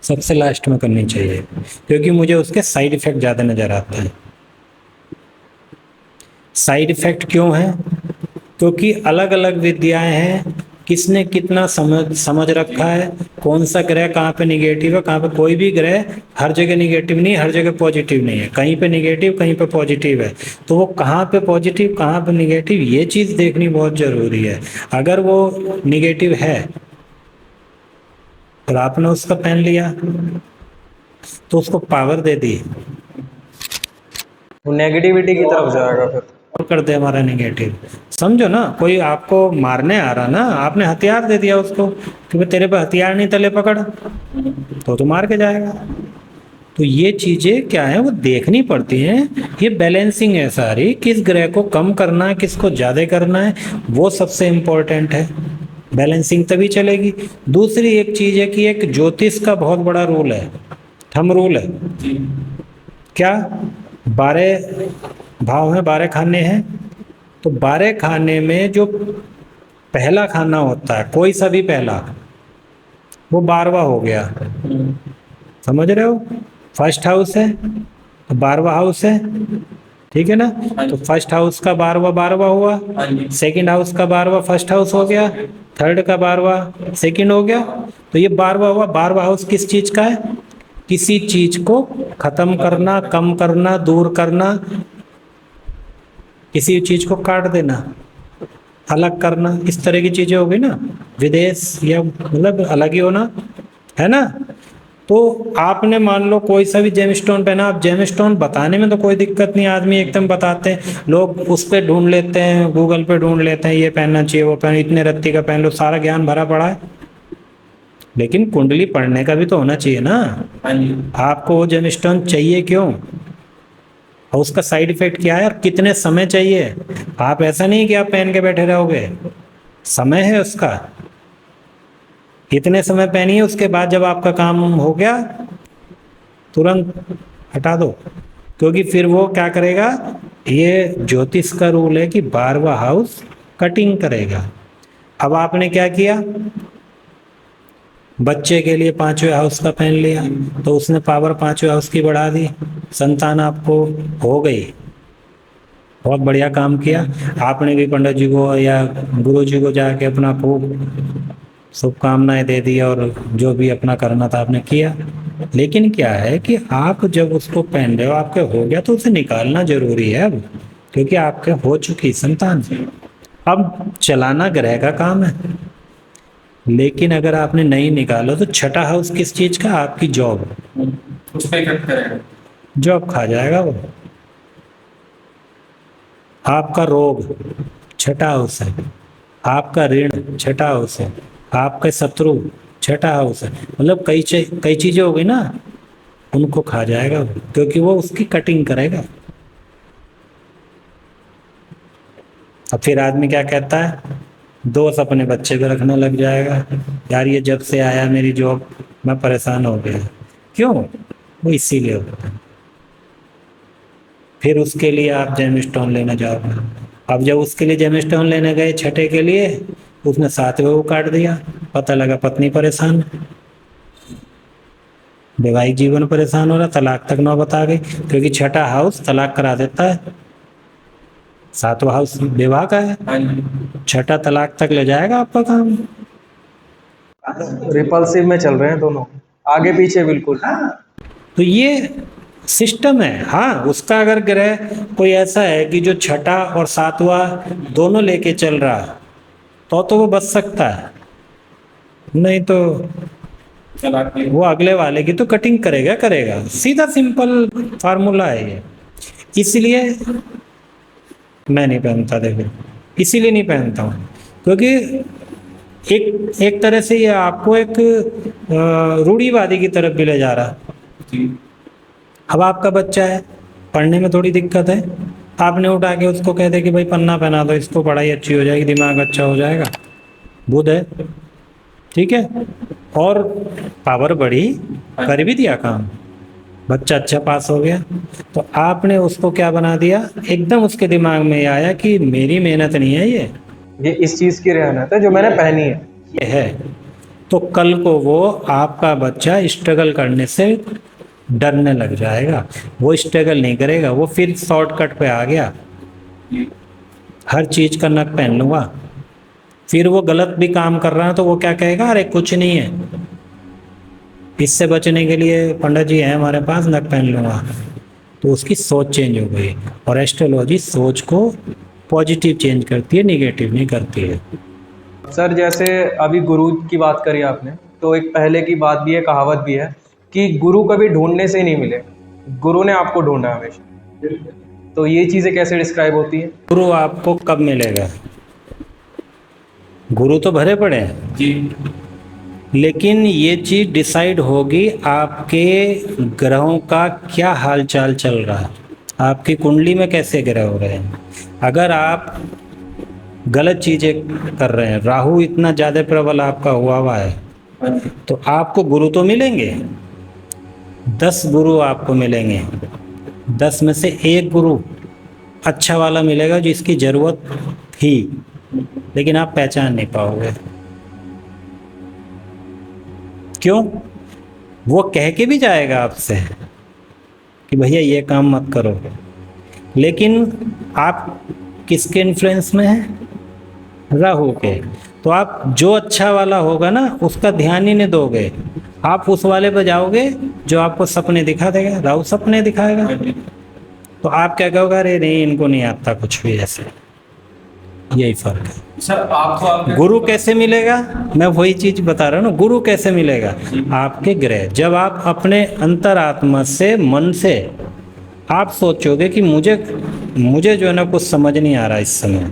सबसे लास्ट में करनी चाहिए, क्योंकि मुझे उसके साइड इफेक्ट ज़्यादा नज़र आते हैं। साइड इफेक्ट क्यों है? क्योंकि अलग अलग विद्याएं हैं, किसने कितना समझ रखा है, कौन सा ग्रह कहाँ पे निगेटिव है, कहाँ पे। कोई भी ग्रह हर जगह निगेटिव नहीं, हर जगह पॉजिटिव नहीं है, कहीं पे निगेटिव कहीं पे पॉजिटिव है। तो वो कहाँ पे पॉजिटिव कहाँ पे निगेटिव, ये चीज़ देखनी बहुत ज़रूरी है। अगर वो निगेटिव है और आपने उसका पहन लिया तो उसको पावर दे दी, वो नेगेटिविटी की तरफ जाएगा फिर। और कर दे हमारा निगेटिव। समझो ना, कोई आपको मारने आ रहा ना, आपने हथियार दे दिया उसको कि भाई तेरे पे हथियार नहीं, तले पकड़, तो मार के जाएगा। तो ये चीज़ें क्या है, वो देखनी पड़ती हैं। ये बैलेंसिंग है सारी, किस ग्रह को कम करना है, किसको ज़्यादा करना है, वो सबसे इम्पोर्टेंट है। बैलेंसिंग तभी चलेगी। दूसरी एक चीज़ है कि एक ज्योतिष का बहुत बड़ा रूल है, थंब रूल है। क्या? 12 भाव हैं, 12 खाने हैं। तो 12 खाने में जो पहला खाना होता है, कोई सा भी पहला, वो 12वां हो गया। समझ रहे हो? फर्स्ट हाउस है तो 12वां हाउस है, ठीक है ना? तो फर्स्ट हाउस का 12वां हुआ, सेकंड हाउस का 12वां फर्स्ट हाउस हो गया, थर्ड का 12वां सेकंड हो गया। तो ये 12वां हुआ। 12वां हाउस किस चीज का है? किसी चीज को खत्म करना, कम करना, दूर करना, किसी चीज को काट देना। अलग करना, इस तरह की चीजें होगी ना, विदेश या मतलब अलग ही होना, है ना। तो आपने मान लो कोई सा भी जेमस्टोन पहना, आप जेमस्टोन बताने में तो कोई दिक्कत नहीं, आदमी एकदम बताते हैं, लोग उस पे ढूंढ लेते हैं, गूगल पे ढूंढ लेते हैं, ये पहनना चाहिए, वो पहन, इतने रत्ती का पहन लो, सारा ज्ञान भरा पड़ा है। लेकिन कुंडली पढ़ने का भी तो होना चाहिए ना। हाँ जी। आपको वो जेमस्टोन चाहिए क्यों, और उसका साइड इफेक्ट क्या है, और कितने समय चाहिए। आप ऐसा नहीं कि आप पहन के बैठे रहोगे, समय है उसका, कितने समय पहनिए, उसके बाद जब आपका काम हो गया तुरंत हटा दो, क्योंकि फिर वो क्या करेगा, ये ज्योतिष का रूल है कि 12वां हाउस कटिंग करेगा। अब आपने क्या किया, बच्चे के लिए 5वें हाउस का पहन लिया, तो उसने पावर 5वें हाउस की बढ़ा दी, संतान आपको हो गई, बहुत बढ़िया काम किया। आपने भी पंडित जी को या गुरु जी को जाके अपना खूब शुभकामनाएं दे दी, और जो भी अपना करना था आपने किया। लेकिन क्या है कि आप जब उसको पहन रहे हो, आपके हो गया, तो उसे निकालना जरूरी है अब, क्योंकि आपके हो चुकी संतान। अब चलाना ग्रह का काम है। लेकिन अगर आपने नहीं निकाला तो छठा हाउस किस चीज का, आपकी जॉब, उस पर इफेक्ट करेगा। जॉब खा जाएगा वो। आपका रोग छठा हाउस है, आपका ऋण छठा हाउस है, आपके शत्रु छठा हाउस है, मतलब कई चीजें हो गई ना, उनको खा जाएगा वो, क्योंकि वो उसकी कटिंग करेगा। अब फिर आदमी क्या कहता है, दोष अपने बच्चे पे रखने लग जाएगा, यार ये जब से आया मेरी जॉब मैं परेशान हो गया, क्यों, वो इसीलिए होता है। फिर उसके लिए आप जेमस्टोन लेने जाओगे। अब जब उसके लिए जेमस्टोन लेने गए छठे के लिए, उसने 7वें को काट दिया, पता लगा पत्नी परेशान, वैवाहिक जीवन परेशान हो रहा, तलाक तक नौबत आ गई, क्योंकि छठा हाउस तलाक करा देता है, 7वां हाउस विवाह का है, हाँ जी। छठा तलाक तक ले जाएगा आपका काम। रिपल्सिव में चल रहे हैं दोनों, आगे पीछे बिल्कुल। तो ये सिस्टम है। हाँ, उसका अगर ग्रह कोई ऐसा है कि जो छठा और 7वां दोनों लेके चल रहा है, तो वो बच सकता है, नहीं तो तलाक की। वो अगले वाले की तो कटिंग करेगा। सीधा सिंपल फार्मूला है ये। इसलिए मैं नहीं पहनता, देखो, इसीलिए नहीं पहनता हूँ, क्योंकि एक तरह से ये आपको एक रूढ़िवादी की तरफ भी ले जा रहा है। जी। अब आपका बच्चा है, पढ़ने में थोड़ी दिक्कत है, आपने उठा के उसको कह दे कि भाई पन्ना पहना दो, इसको पढ़ाई अच्छी हो जाएगी, दिमाग अच्छा हो जाएगा, बुध है, ठीक है, और पावर बढ़ी, कर भी दिया काम, बच्चा अच्छा पास हो गया। तो आपने उसको क्या बना दिया, एकदम उसके दिमाग में ये आया कि मेरी मेहनत नहीं है ये इस चीज की रहनत है जो मैंने पहनी है। ये है। तो कल को वो आपका बच्चा स्ट्रगल करने से डरने लग जाएगा, वो स्ट्रगल नहीं करेगा, वो फिर शॉर्टकट पे आ गया, हर चीज का नक पहन लूंगा, फिर वो गलत भी काम कर रहा है तो वो क्या कहेगा, अरे कुछ नहीं है, इससे बचने के लिए पंडित जी हैं हमारे पास, नक पहन लूंगा। तो उसकी सोच चेंज हो गई, और एस्ट्रोलॉजी सोच को पॉजिटिव चेंज करती है, निगेटिव नहीं करती है। सर जैसे अभी गुरु की बात करी आपने, तो एक पहले की बात भी है, कहावत भी है कि गुरु कभी ढूंढने से नहीं मिले, गुरु ने आपको ढूंढा हमेशा। तो ये चीज़ें कैसे डिस्क्राइब होती है? गुरु आपको कब मिलेगा, गुरु तो भरे पड़े हैं, जी। लेकिन ये चीज डिसाइड होगी आपके ग्रहों का क्या हाल चाल चल रहा है, आपकी कुंडली में कैसे ग्रह हो रहे हैं। अगर आप गलत चीजें कर रहे हैं, राहु इतना ज्यादा प्रबल आपका हुआ है, तो आपको गुरु तो मिलेंगे, 10 गुरु आपको मिलेंगे, 10 में से एक गुरु अच्छा वाला मिलेगा जिसकी जरूरत थी, लेकिन आप पहचान नहीं पाओगे। क्यों? वो कह के भी जाएगा आपसे कि भैया ये काम मत करो, लेकिन आप किसके इन्फ्लुएंस में हैं, राहु के। तो आप जो अच्छा वाला होगा ना उसका ध्यान ही नहीं दोगे, आप उस वाले पर जाओगे जो आपको सपने दिखा देगा, राहु सपने दिखाएगा, तो आप क्या कहोगे, अरे नहीं इनको नहीं आता कुछ भी ऐसे। यही फर्क है। सर आप तो आपके गुरु कैसे मिलेगा, मैं वही चीज बता रहा हूँ ना, गुरु कैसे मिलेगा, आपके ग्रह, जब आप अपने अंतरात्मा से, मन से आप सोचोगे कि मुझे जो है ना कुछ समझ नहीं आ रहा इस समय।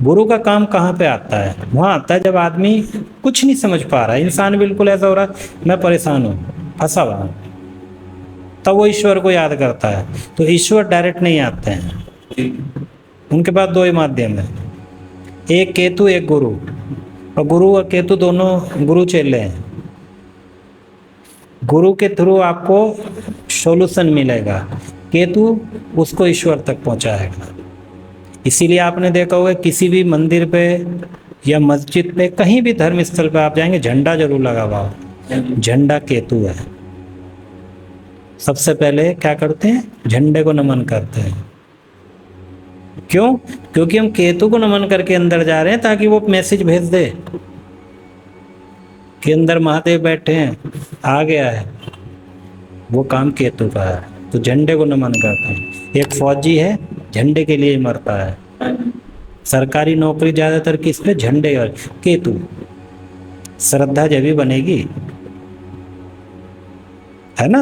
गुरु का काम कहाँ पे आता है, वहाँ आता है जब आदमी कुछ नहीं समझ पा रहा है, इंसान बिल्कुल ऐसा हो रहा है मैं परेशान हूँ, फंसा हुआ हूँ, तब वो ईश्वर को याद करता है। तो ईश्वर डायरेक्ट नहीं आते हैं, उनके पास दो ही माध्यम है, एक केतु एक गुरु, और गुरु और केतु दोनों गुरु चेले हैं। गुरु के थ्रू आपको सॉल्यूशन मिलेगा, केतु उसको ईश्वर तक पहुंचाएगा। इसीलिए आपने देखा होगा किसी भी मंदिर पे या मस्जिद पे, कहीं भी धर्म स्थल पे आप जाएंगे, झंडा जरूर लगा हुआ हो, झंडा केतु है। सबसे पहले क्या करते हैं, झंडे को नमन करते हैं। क्यों? क्योंकि हम केतु को नमन करके अंदर जा रहे हैं, ताकि वो मैसेज भेज दे कि अंदर महादेव बैठे हैं, आ गया है। वो काम केतु का है, तो झंडे को नमन करते हैं। एक फौजी है, झंडे के लिए ही मरता है। सरकारी नौकरी ज्यादातर किस पे, झंडे और केतु। श्रद्धा जब भी बनेगी, है ना।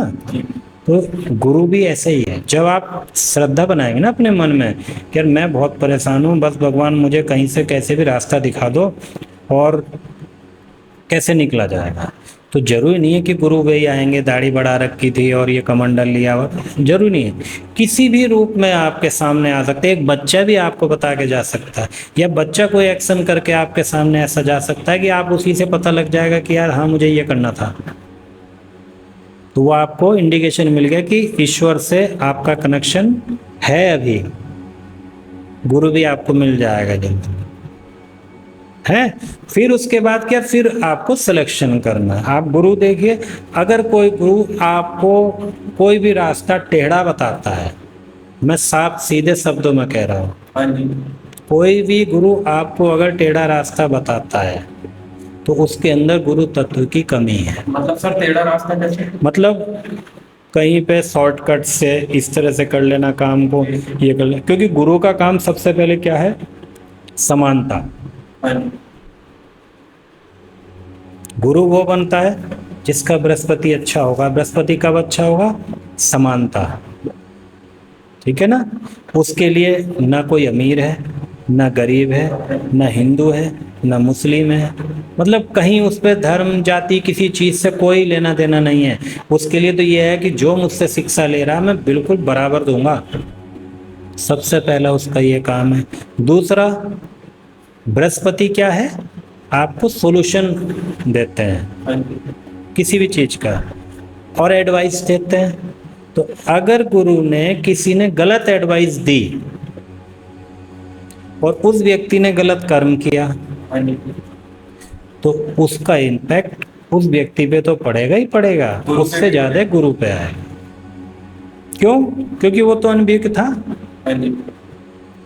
तो गुरु भी ऐसे ही है, जब आप श्रद्धा बनाएंगे ना अपने मन में कि यार मैं बहुत परेशान हूँ, बस भगवान मुझे कहीं से कैसे भी रास्ता दिखा दो और कैसे निकला जाएगा। तो जरूरी नहीं है कि गुरु वही आएंगे, दाढ़ी बढ़ा रखी थी और ये कमंडल लिया हुआ, जरूरी नहीं है। किसी भी रूप में आपके सामने आ सकते हैं। एक बच्चा भी आपको बता के जा सकता है, या बच्चा कोई एक्शन करके आपके सामने ऐसा जा सकता है कि आप उसी से पता लग जाएगा कि यार हाँ मुझे ये करना था। तो वो आपको इंडिकेशन मिल गया कि ईश्वर से आपका कनेक्शन है। अभी गुरु भी आपको मिल जाएगा जल्दी, है। फिर उसके बाद क्या, फिर आपको सिलेक्शन करना है। आप गुरु देखिए, अगर कोई गुरु आपको कोई भी रास्ता टेढ़ा बताता है, मैं साफ सीधे शब्दों में कह रहा हूँ, कोई भी गुरु आपको अगर टेढ़ा रास्ता बताता है तो उसके अंदर गुरु तत्व की कमी है। मतलब सर टेढ़ा रास्ता कैसे? मतलब कहीं पे शॉर्टकट से इस तरह से कर लेना काम को, ये कर लेना, क्योंकि गुरु का काम सबसे पहले क्या है, समानता। गुरु वो बनता है जिसका बृहस्पति अच्छा होगा। बृहस्पति कब अच्छा होगा, समानता, ठीक है ना। उसके लिए ना कोई अमीर है, ना गरीब है, ना हिंदू है, ना मुस्लिम है, मतलब कहीं उस पर धर्म जाति किसी चीज़ से कोई लेना देना नहीं है। उसके लिए तो ये है कि जो मुझसे शिक्षा ले रहा मैं बिल्कुल बराबर दूंगा। सबसे पहला उसका ये काम है। दूसरा, बृहस्पति क्या है, आपको सॉल्यूशन देते हैं किसी भी चीज़ का, और एडवाइस देते हैं। तो अगर गुरु ने, किसी ने गलत एडवाइस दी और उस व्यक्ति ने गलत कर्म किया, तो उसका इम्पैक्ट उस व्यक्ति पे तो पड़ेगा ही पड़ेगा, उससे ज्यादा गुरु पे आएगा। क्यों? क्योंकि वो तो अनभिज्ञ था,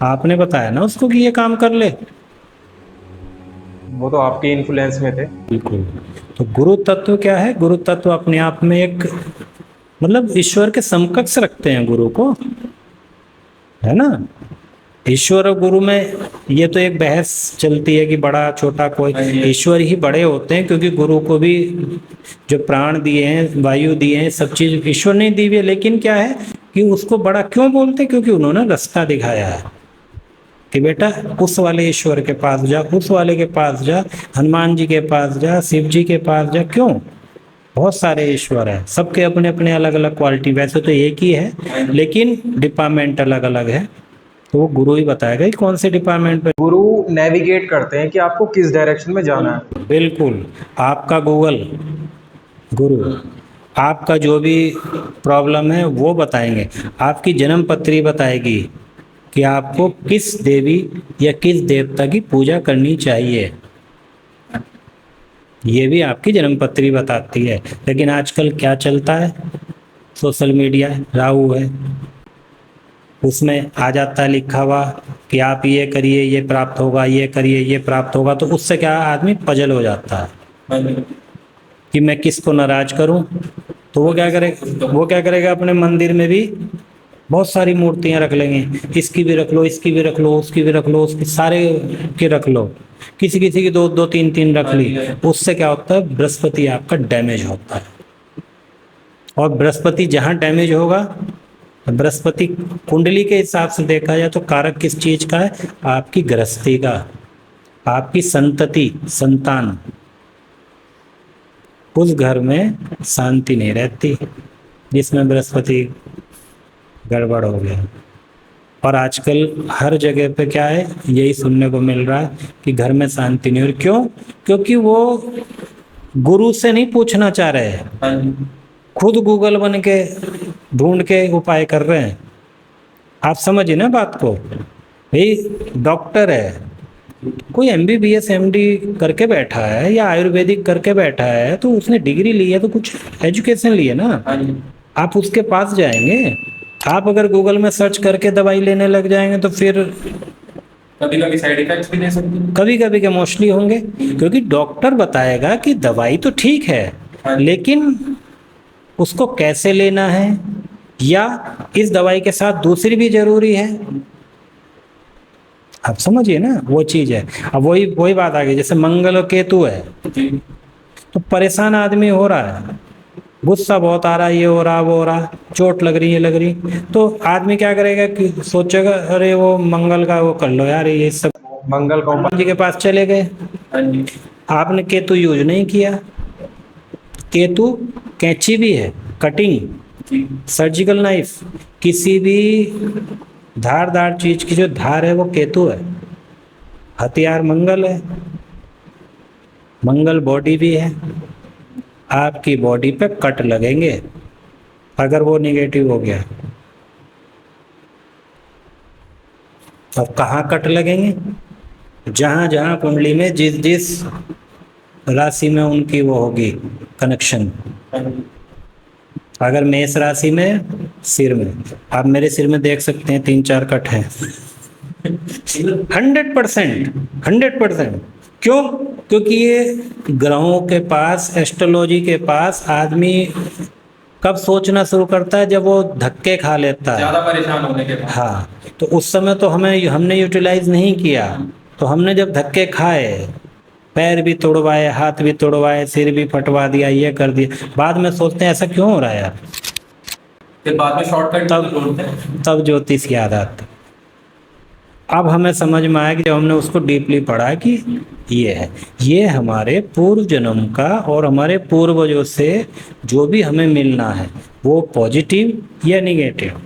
आपने बताया ना उसको कि ये काम कर ले, वो तो आपके इन्फ्लुएंस में थे। बिल्कुल। तो गुरु तत्व क्या है, गुरु तत्व अपने आप में एक, मतलब ईश्वर के समकक्ष रखते हैं गुरु को, है ना। ईश्वर और गुरु में ये तो एक बहस चलती है कि बड़ा छोटा कोई, ईश्वर ही बड़े होते हैं, क्योंकि गुरु को भी जो प्राण दिए हैं, वायु दिए हैं, सब चीज ईश्वर ने दी हुई है। लेकिन क्या है कि उसको बड़ा क्यों बोलते हैं, क्योंकि उन्होंने रास्ता दिखाया है कि बेटा उस वाले ईश्वर के पास जा, उस वाले के पास जा, हनुमान जी के पास जा, शिव जी के पास जा। क्यों? बहुत सारे ईश्वर हैं, सबके अपने अपने अलग अलग क्वालिटी, वैसे तो एक ही है लेकिन डिपार्टमेंट अलग अलग है। तो वो गुरु ही बताएगा कि कौन से डिपार्टमेंट पे। गुरु नेविगेट करते हैं कि आपको किस डायरेक्शन में जाना है। बिल्कुल, आपका गूगल गुरु, आपका जो भी प्रॉब्लम है वो बताएंगे, आपकी जन्म पत्री बताएगी कि आपको किस देवी या किस देवता की पूजा करनी चाहिए, ये भी आपकी जन्म पत्री बताती है। लेकिन आजकल क्या चलता है, सोशल मीडिया, राहु है, उसमें आ जाता है लिखा हुआ कि आप ये करिए ये प्राप्त होगा, ये करिए ये प्राप्त होगा। तो उससे क्या आदमी पजल हो जाता है कि मैं किसको नाराज करूं। तो वो क्या करेगा, अपने मंदिर में भी बहुत सारी मूर्तियां रख लेंगे, इसकी भी रख लो, इसकी भी रख लो, उसकी भी रख लो, उसकी सारे की रख लो, किसी किसी की दो दो तीन तीन रख ली। उससे क्या होता है, बृहस्पति आपका डैमेज होता है। और बृहस्पति जहां डैमेज होगा, बृहस्पति कुंडली के हिसाब से देखा जाए तो कारक किस चीज का है, आपकी गृहस्थी का, आपकी संतति, संतान। उस घर में शांति नहीं रहती जिसमें बृहस्पति गड़बड़ हो गया। और आजकल हर जगह पे क्या है, यही सुनने को मिल रहा है कि घर में शांति नहीं हो रही। क्यों? क्योंकि वो गुरु से नहीं पूछना चाह रहे हैं, हाँ जी। खुद गूगल बन के ढूंढ के उपाय कर रहे हैं। आप समझिए ना बात को। भाई डॉक्टर है, कोई एमबीबीएस एमडी करके बैठा है या आयुर्वेदिक करके बैठा है, तो उसने डिग्री ली है, तो कुछ एजुकेशन ली है ना। हाँ जी। आप उसके पास जाएंगे। आप अगर गूगल में सर्च करके दवाई लेने लग जाएंगे तो फिर कभी कभी साइड इफेक्ट्स भी दे सकते हैं। कभी कभी के मोस्टली होंगे, क्योंकि डॉक्टर बताएगा कि दवाई तो ठीक है, लेकिन उसको कैसे लेना है, या इस दवाई के साथ दूसरी भी जरूरी है। आप समझिए ना, वो चीज है। अब वही वही बात आ गई, जैसे मंगल और केतु है, जी। तो परेशान आदमी हो रहा है, गुस्सा बहुत आ रहा है, ये हो रहा वो हो रहा, चोट लग रही है लग रही, तो आदमी क्या करेगा कि सोचेगा अरे वो मंगल का वो कर लो यार, ये सब मंगल का उपाय। जी के पास चले गए। हाँ जी। आपने केतु यूज नहीं किया। केतु कैंची भी है, कटिंग, जी। सर्जिकल नाइफ, किसी भी धारदार चीज की जो धार है वो केतु है। हथियार मंगल है, मंगल बॉडी भी है। आपकी बॉडी पे कट लगेंगे अगर वो निगेटिव हो गया। अब कहाँ कट लगेंगे? जहां जहां कुंडली में जिस जिस राशि में उनकी वो होगी कनेक्शन। हाँ जी। अगर मेष राशि में, सिर में, आप मेरे सिर में देख सकते हैं 3-4 कट हैं। 100%, 100%। क्यों? क्योंकि ये ग्रहों के पास, एस्ट्रोलॉजी के पास आदमी कब सोचना शुरू करता है, जब वो धक्के खा लेता है। ज्यादा परेशान होने के बाद। हाँ, तो उस समय तो हमने यूटिलाइज नहीं किया। तो हमने जब धक्के खाए, पैर भी तोड़वाए, हाथ भी तोड़वाए, सिर भी फटवा दिया, ये कर दिया, बाद में सोचते हैं ऐसा क्यों हो रहा है यार। फिर बाद में शॉर्टकट तब ढूंढते हैं। तब ज्योतिष याद आता। अब हमें समझ में आया कि जब हमने उसको डीपली पढ़ा कि ये है, ये हमारे पूर्व जन्म का और हमारे पूर्वजों से जो भी हमें मिलना है, वो पॉजिटिव या निगेटिव,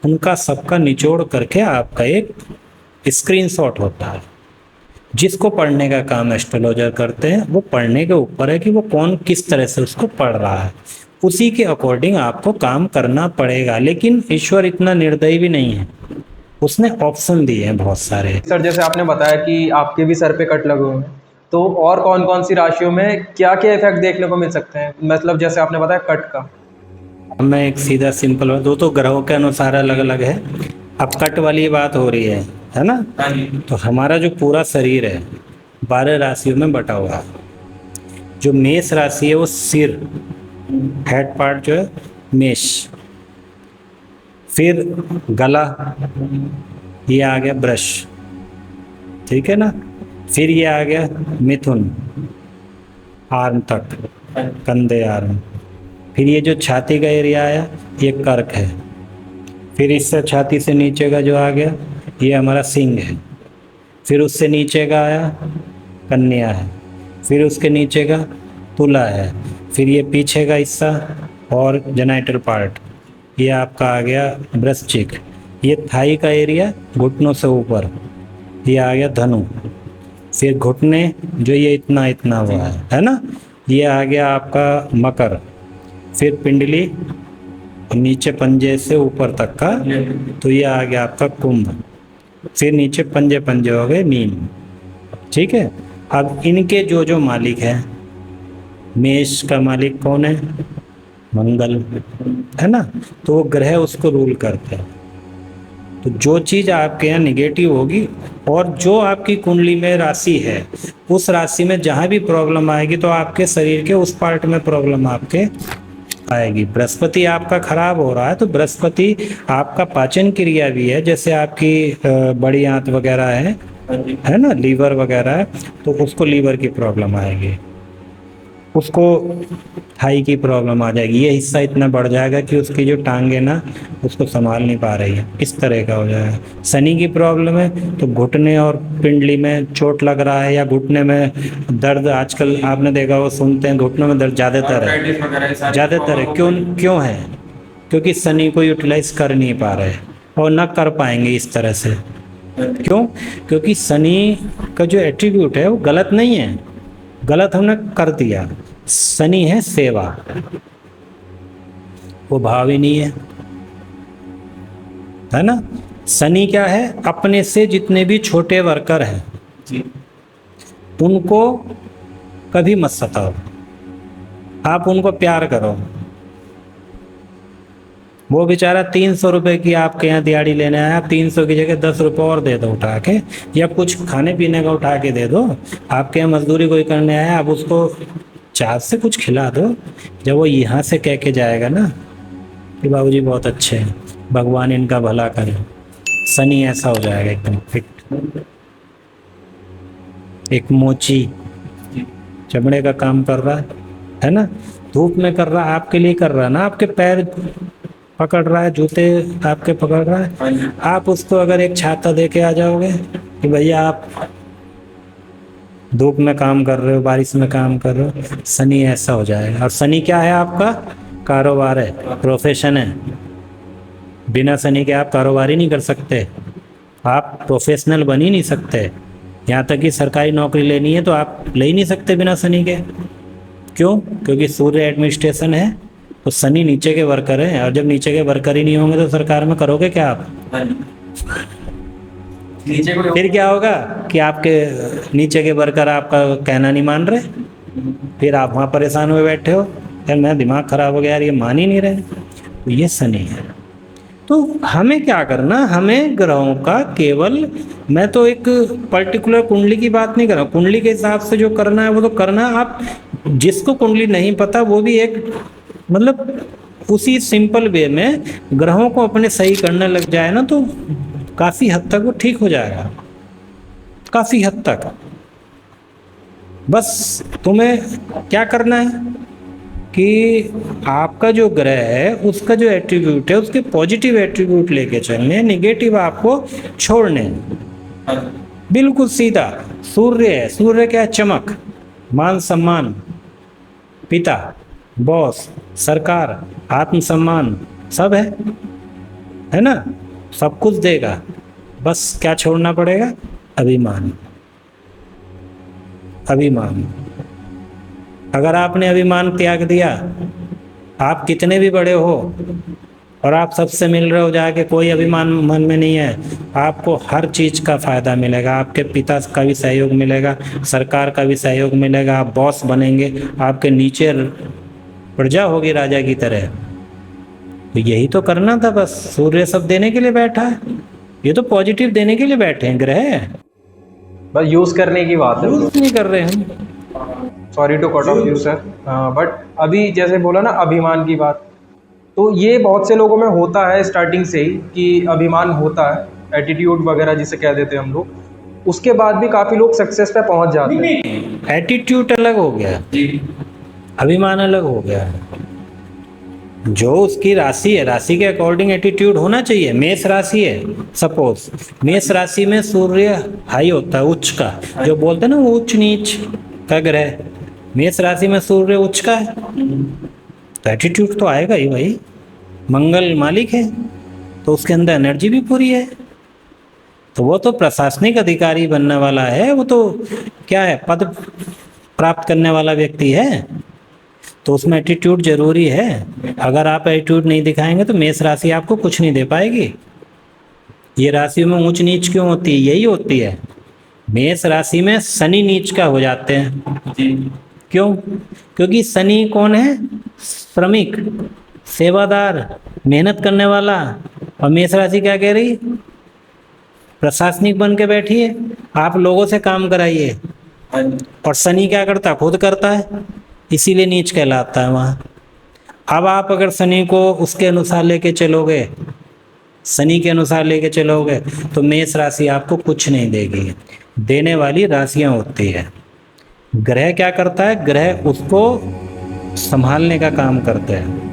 उनका सबका निचोड़ करके आपका एक स्क्रीनशॉट होता है। जिसको पढ़ने का काम एस्ट्रोलॉजर करते हैं, वो पढ़ने के ऊपर है कि वो कौन किस तरह से उसको पढ़ रहा है, उसी के अकॉर्डिंग आपको काम करना पड़ेगा। लेकिन ईश्वर इतना निर्दयी भी नहीं है, उसने ऑप्शन दिए हैं बहुत सारे। सर जैसे आपने बताया कि आपके भी सर पे कट लगे हुए हैं, तो और कौन कौन सी राशियों में क्या क्या इफेक्ट देखने को मिल सकते हैं, मतलब जैसे आपने बताया कट का। मैं एक सीधा सिंपल, दो तो ग्रहों के अनुसार अलग अलग है। अब कट वाली बात हो रही है ना। हाँ जी। तो हमारा जो पूरा शरीर है 12 राशियों में बटा हुआ है। जो मेष राशि है वो सिर, हेड पार्ट जो है मेष, फिर गला, ये आ गया ब्रश, ठीक है ना। फिर ये आ गया मिथुन, आर्म तक, कंधे आर्म। फिर ये जो छाती का एरिया आया ये कर्क है। फिर इससे छाती से नीचे का जो आ गया ये हमारा सिंह है। फिर उससे नीचे का आया कन्या है। फिर उसके नीचे का तुला है। फिर ये पीछे का हिस्सा और जेनाइटल पार्ट ये आपका आ गया वृश्चिक। ये थाई का एरिया घुटनों से ऊपर ये आ गया धनु। फिर घुटने जो ये इतना इतना हुआ है ना, ये आ गया आपका मकर। फिर पिंडली नीचे पंजे से ऊपर तक का, तो ये आ गया आपका कुंभ। फिर नीचे पंजे पंजे हो गए मीन, ठीक है। अब इनके जो जो मालिक हैं, मेष का मालिक कौन है? मंगल, है ना। तो वो ग्रह उसको रूल करते हैं। तो जो चीज़ आपके यहाँ निगेटिव होगी और जो आपकी कुंडली में राशि है, उस राशि में जहाँ भी प्रॉब्लम आएगी तो आपके शरीर के उस पार्ट में प्रॉब्लम आपके आएगी। बृहस्पति आपका खराब हो रहा है तो बृहस्पति आपका पाचन क्रिया भी है, जैसे आपकी बड़ी आंत वगैरह हाँ जी। है ना, लीवर वगैरह है, तो उसको लीवर की प्रॉब्लम आएगी, उसको थाई की प्रॉब्लम आ जाएगी, ये हिस्सा इतना बढ़ जाएगा कि उसकी जो टांग है ना उसको संभाल नहीं पा रही है, इस तरह का हो जाएगा। शनि की प्रॉब्लम है तो घुटने और पिंडली में चोट लग रहा है या घुटने में दर्द, आजकल आपने देखा वो सुनते हैं घुटनों में दर्द ज़्यादातर है, आर्थराइटिस वगैरह ये सारी ज़्यादातर है। प्रॉब्लम क्यों क्यों है? क्योंकि शनि को यूटिलाइज कर नहीं पा रहे और ना कर पाएंगे इस तरह से। क्यों? क्योंकि शनि का जो एट्रीब्यूट है वो गलत नहीं है, गलत हमने कर दिया। शनि है सेवा, वो भाव ही नहीं है ना। शनि क्या है? अपने से जितने भी छोटे वर्कर हैं जी। उनको कभी मत सताओ, आप उनको प्यार करो। वो बेचारा 300 रुपए की आपके यहाँ दिहाड़ी लेने आया, आप 300 की जगह 10 रुपये और दे दो उठा के, या कुछ खाने पीने का उठा के दे दो। आपके यहाँ मजदूरी कोई करने आया, आप उसको चार से कुछ खिला दो। जब वो यहाँ से कह के जाएगा ना कि बाबूजी बहुत अच्छे हैं, भगवान इनका भला करे, शनि ऐसा हो जाएगा एकदम फिट, एक मोची चमड़े का काम कर रहा है ना, धूप में कर रहा है, आपके लिए कर रहा है ना, आपके पैर पकड़ रहा है, जूते आपके पकड़ रहा है। आप उसको अगर एक छाता दे के आ जाओगे कि भैया आप धूप में काम कर रहे हो, बारिश में काम कर रहे हो, शनि ऐसा हो जाएगा। और शनि क्या है? आपका कारोबार है, प्रोफेशन है। बिना शनि के आप कारोबार ही नहीं कर सकते, आप प्रोफेशनल बन ही नहीं सकते। यहाँ तक कि सरकारी नौकरी लेनी है तो आप ले ही नहीं सकते बिना शनि के। क्यों? क्योंकि सूर्य एडमिनिस्ट्रेशन है तो शनि नीचे के वर्कर हैं, और जब नीचे के वर्कर ही नहीं होंगे तो सरकार में करोगे क्या आप? नीचे को फिर क्या होगा कि आपके नीचे के वर्कर आपका कहना नहीं मान रहे, फिर आप वहाँ परेशान हुए बैठे हो, यार मेरा दिमाग खराब हो गया यार, ये मान ही नहीं रहे। तो ये शनि है। तो हमें क्या करना, हमें ग्रहों का केवल, मैं तो एक पर्टिकुलर कुंडली की बात नहीं कर रहा हूँ, कुंडली के हिसाब से जो करना है वो तो करना। आप जिसको कुंडली नहीं पता वो भी एक मतलब उसी सिंपल वे में ग्रहों को अपने सही करने लग जाए ना तो काफ़ी हद तक वो ठीक हो जाएगा, काफ़ी हद तक। बस तुम्हें क्या करना है कि आपका जो ग्रह है उसका जो एट्रीब्यूट है उसके पॉजिटिव एट्रीब्यूट लेके चलने हैं, निगेटिव आपको छोड़ने हैं। बिल्कुल सीधा। सूर्य है, सूर्य क्या है? चमक, मान सम्मान, पिता, बॉस, सरकार, आत्मसम्मान, सब है ना, सब कुछ देगा। बस क्या छोड़ना पड़ेगा? अभिमान। अभिमान। अगर आपने अभिमान त्याग दिया, आप कितने भी बड़े हो और आप सबसे मिल रहे हो जाके, कोई अभिमान मन में नहीं है, आपको हर चीज़ का फ़ायदा मिलेगा। आपके पिता का भी सहयोग मिलेगा, सरकार का भी सहयोग मिलेगा, आप बॉस बनेंगे, आपके नीचे प्रजा होगी राजा की तरह। तो यही तो करना था बस। सूर्य सब देने के लिए बैठा है, ये तो पॉजिटिव देने के लिए बैठे हैं ग्रह, बस यूज़ करने की बात है। यूज नहीं कर रहे हम। Sorry to cut off you sir, but अभी जैसे बोला ना अभिमान की बात, तो ये बहुत से लोगों में होता है स्टार्टिंग से ही कि अभिमान होता है, एटीट्यूड वगैरह जिसे कह देते हैं हम लोग। उसके बाद भी काफ़ी लोग सक्सेस पे पहुंच जाते हैं। एटीट्यूड अलग हो गया, जी। अभिमान अलग हो गया। जो उसकी राशि है, राशि के अकॉर्डिंग एटीट्यूड होना चाहिए। मेष राशि है, सपोज मेष राशि में सूर्य हाई होता है, उच्च का, जो बोलते हैं ना वो उच्च नीच का ग्रह, मेष राशि में सूर्य उच्च का है, तो एटीट्यूड तो आएगा ही भाई। मंगल मालिक है तो उसके अंदर एनर्जी भी पूरी है, तो वो तो प्रशासनिक अधिकारी बनने वाला है, वो तो क्या है, पद प्राप्त करने वाला व्यक्ति है, तो उसमें एटीट्यूड जरूरी है। अगर आप एटीट्यूड नहीं दिखाएंगे तो मेष राशि आपको कुछ नहीं दे पाएगी। ये राशि में ऊंच नीच क्यों होती है? यही होती है। मेष राशि में शनि नीच का हो जाते हैं। जी। क्यों? क्योंकि शनि कौन है? श्रमिक, सेवादार, मेहनत करने वाला। और मेष राशि क्या कह रही? प्रशासनिक बन के बैठी है, आप लोगों से काम कराइए। और शनि क्या करता? खुद करता है, इसीलिए नीच कहलाता है वहाँ। अब आप अगर शनि को उसके अनुसार लेके चलोगे, शनि के अनुसार लेके चलोगे, तो मेष राशि आपको कुछ नहीं देगी। देने वाली राशियां होती है। ग्रह क्या करता है? ग्रह उसको संभालने का काम करते हैं।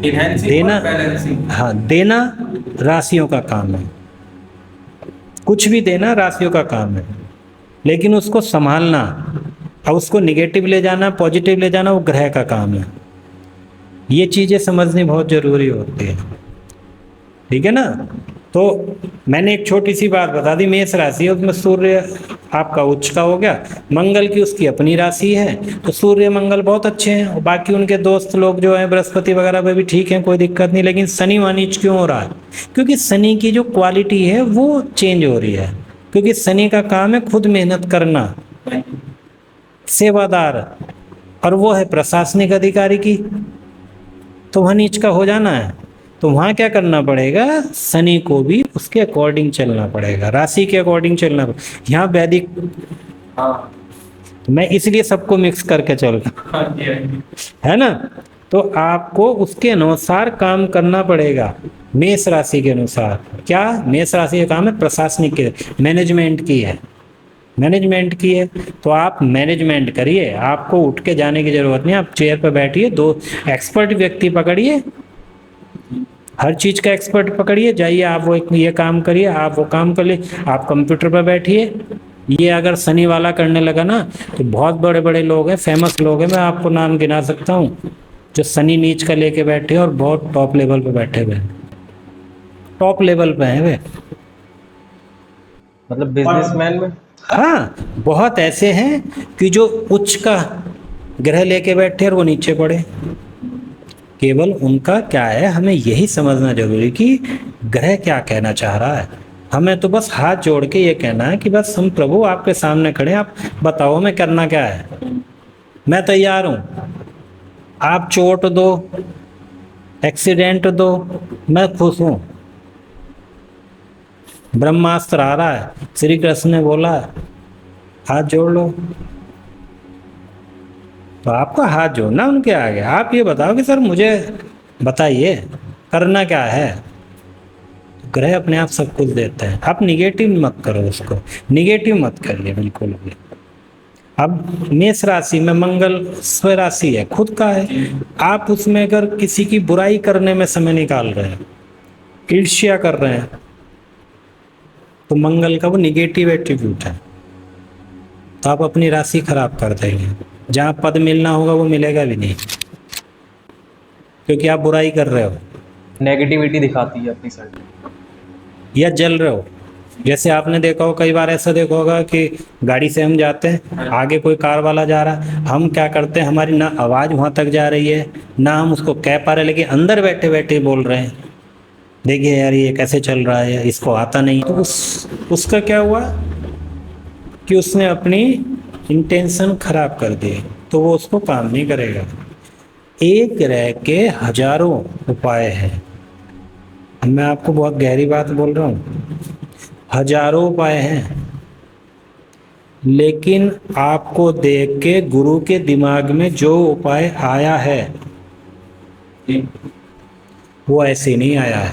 Enhancing देना, और balancing। हाँ, देना राशियों का काम है। कुछ भी देना राशियों का काम है, लेकिन उसको संभालना और उसको निगेटिव ले जाना, पॉजिटिव ले जाना, वो ग्रह का काम है। ये चीजें समझनी बहुत जरूरी होती है, ठीक है ना। तो मैंने एक छोटी सी बात बता दी, मेष राशि है, उसमें सूर्य आपका उच्च का हो गया, मंगल की उसकी अपनी राशि है, तो सूर्य मंगल बहुत अच्छे हैं, और बाकी उनके दोस्त लोग जो हैं बृहस्पति वगैरह वे भी ठीक हैं, कोई दिक्कत नहीं। लेकिन शनि वानिच क्यों हो रहा है? क्योंकि शनि की जो क्वालिटी है वो चेंज हो रही है, क्योंकि शनि का काम है खुद मेहनत करना, सेवादार, और वो है प्रशासनिक अधिकारी की, तो वहाँ नीच का हो जाना है। तो वहाँ क्या करना पड़ेगा? शनि को भी उसके अकॉर्डिंग चलना पड़ेगा, राशि के अकॉर्डिंग चलना पड़ेगा। यहाँ वैदिक, हाँ मैं इसलिए सबको मिक्स करके चल रहा हूँ, हाँ जी, हाँ जी। है ना। तो आपको उसके अनुसार काम करना पड़ेगा, मेष राशि के अनुसार। क्या? मेष राशि का काम है प्रशासनिक के, मैनेजमेंट की है, मैनेजमेंट की है, तो आप मैनेजमेंट करिए। आपको उठ के जाने की जरूरत नहीं, आप चेयर पर बैठिए, दो एक्सपर्ट व्यक्ति पकड़िए, हर चीज का एक्सपर्ट पकड़िए, जाइए आप वो ये काम करिए, आप वो काम कर लिए, आप कंप्यूटर पर बैठिए। ये अगर शनि वाला करने लगा ना, तो बहुत बड़े बड़े लोग हैं, फेमस लोग हैं, मैं आपको नाम गिना सकता हूँ, जो शनि नीच का लेके बैठे हैं और बहुत टॉप लेवल पे बैठे हुए हैं, टॉप लेवल पे हैं वे। मतलब बिजनेसमैन में। हाँ, बहुत ऐसे हैं कि जो उच्च का ग्रह लेके बैठे और वो नीचे पड़े। केवल उनका क्या है, हमें यही समझना जरूरी कि ग्रह क्या कहना चाह रहा है। हमें तो बस हाथ जोड़ के ये कहना है कि बस हम प्रभु आपके सामने खड़े हैं, आप बताओ हमें करना क्या है, मैं तैयार हूं। आप चोट दो, एक्सीडेंट दो, मैं खुश हूं। ब्रह्मास्त्र आ रहा है, श्री कृष्ण ने बोला हाथ जोड़ लो, तो आपको हाथ जोड़ना उनके आगे। आप ये बताओ कि सर मुझे बताइए करना क्या है। ग्रह अपने आप सब कुछ देते हैं, आप निगेटिव मत करो, उसको निगेटिव मत करिए बिल्कुल भी। अब मेष राशि में मंगल स्वराशि है, खुद का है, आप उसमें अगर किसी की बुराई करने में समय निकाल रहे हैं, ईर्ष्या कर रहे हैं, तो मंगल का वो निगेटिव एट्रीब्यूट है, तो आप अपनी राशि खराब कर देंगे। जहाँ पद मिलना होगा वो मिलेगा भी नहीं, क्योंकि आप बुराई कर रहे हो नेगेटिविटी दिखाती है अपनी साइड। या जल रहे हो। जैसे आपने देखा हो, कई बार ऐसा देखा होगा कि गाड़ी से हम जाते हैं, आगे कोई कार वाला जा रहा है, हम क्या करते हैं, हमारी ना आवाज़ वहाँ तक जा रही है, ना हम उसको कह पा रहे, लेकिन अंदर बैठे बैठे बोल रहे हैं, देखिए यार ये कैसे चल रहा है, इसको आता नहीं। तो उसका क्या हुआ कि उसने अपनी इंटेंशन खराब कर दी, तो वो उसको काम नहीं करेगा। एक ग्रह के हजारों उपाय हैं, मैं आपको बहुत गहरी बात बोल रहा हूँ, हजारों उपाय हैं, लेकिन आपको देख के गुरु के दिमाग में जो उपाय आया है वो ऐसे नहीं आया है।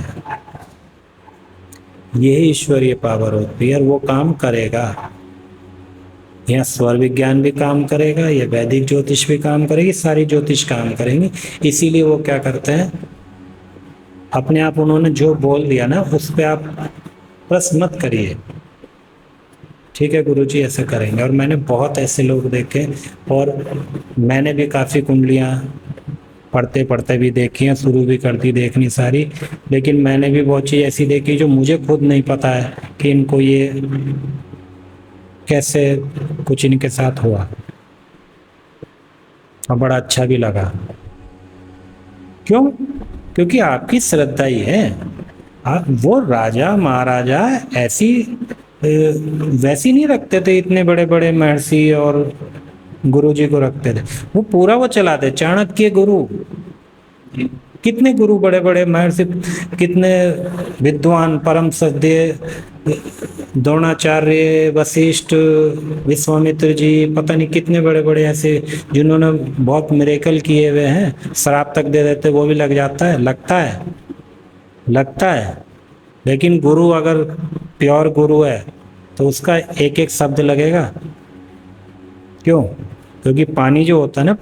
यही ईश्वरीय पावर होती है और वो काम करेगा। यहाँ स्वर विज्ञान भी काम करेगा, ये वैदिक ज्योतिष भी काम करेगी, सारी ज्योतिष काम करेंगी। इसीलिए वो क्या करते हैं, अपने आप उन्होंने जो बोल दिया ना उस पर आप प्रश्न मत करिए, ठीक है गुरुजी ऐसा करेंगे। और मैंने बहुत ऐसे लोग देखे, और मैंने भी काफ़ी कुंडलियाँ पढ़ते पढ़ते भी देखी हैं, शुरू भी कर दी देखनी सारी, लेकिन मैंने भी बहुत चीज़ ऐसी देखी जो मुझे खुद नहीं पता है कि इनको ये कैसे कुछ इनके साथ हुआ, और बड़ा अच्छा भी लगा। क्यों? क्योंकि आपकी श्रद्धा ही है। वो राजा महाराजा ऐसी वैसी नहीं रखते थे, इतने बड़े बड़े महर्षि और गुरु जी को रखते थे, वो पूरा वो चलाते, चाणक्य गुरु, कितने गुरु बड़े बड़े महर्षि, कितने विद्वान परम सद्य द्रोणाचार्य, वशिष्ठ, विश्वामित्र जी, पता नहीं कितने बड़े बड़े ऐसे जिन्होंने बहुत मिरेकल किए हुए हैं, श्राप तक दे देते वो भी लग जाता है, लगता है। लेकिन गुरु अगर प्योर गुरु है तो उसका एक एक शब्द लगेगा। क्यों? क्योंकि पानी जो होता है ना,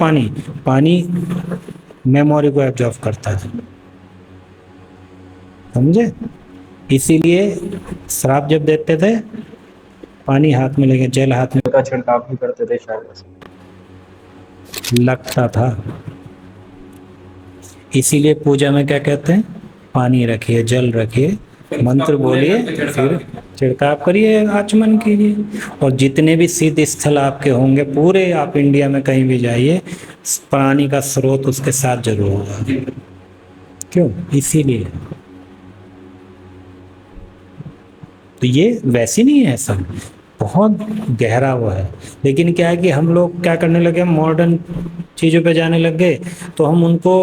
पानी मेमोरी को एब्जॉर्ब करता है, समझे? इसीलिए श्राप जब देते थे पानी हाथ में लेके, जल हाथ में का छिड़काव भी करते थे शायद। लगता था। इसीलिए पूजा में क्या कहते हैं? पानी रखिए, जल रखिए, मंत्र बोलिए, फिर छिड़काव करिए, आचमन कीजिए। और जितने भी सिद्ध स्थल आपके होंगे पूरे, आप इंडिया में कहीं भी जाइए, पानी का स्रोत उसके साथ जरूर होगा। क्यों? इसीलिए। तो ये वैसी नहीं है, सब बहुत गहरा हुआ है। लेकिन क्या है कि हम लोग क्या करने लगे, मॉडर्न चीज़ों पे जाने लग गए, तो हम उनको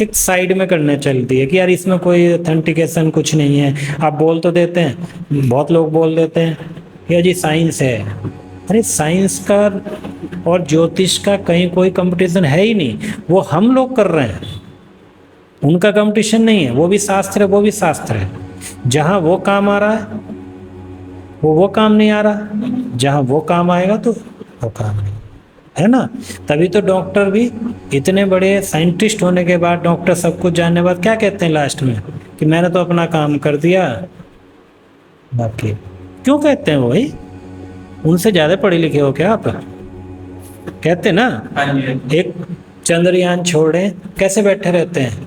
एक साइड में करने चल दिए कि यार इसमें कोई ऑथेंटिकेशन कुछ नहीं है। आप बोल तो देते हैं, बहुत लोग बोल देते हैं कि जी साइंस है। अरे साइंस का और ज्योतिष का कहीं कोई कंपटीशन है ही नहीं, वो हम लोग कर रहे हैं, उनका कंपटीशन नहीं है। वो भी शास्त्र है, वो भी शास्त्र है। जहाँ वो काम आ रहा है वो काम नहीं आ रहा, जहाँ वो काम आएगा तो वो काम नहीं, है ना? तभी तो डॉक्टर भी इतने बड़े साइंटिस्ट होने के बाद, डॉक्टर सब कुछ जानने के बाद क्या कहते हैं लास्ट में कि मैंने तो अपना काम कर दिया, बाकी क्यों कहते हैं वो? भाई उनसे ज़्यादा पढ़े लिखे हो क्या आप? कहते ना, एक चंद्रयान छोड़े कैसे बैठे रहते हैं,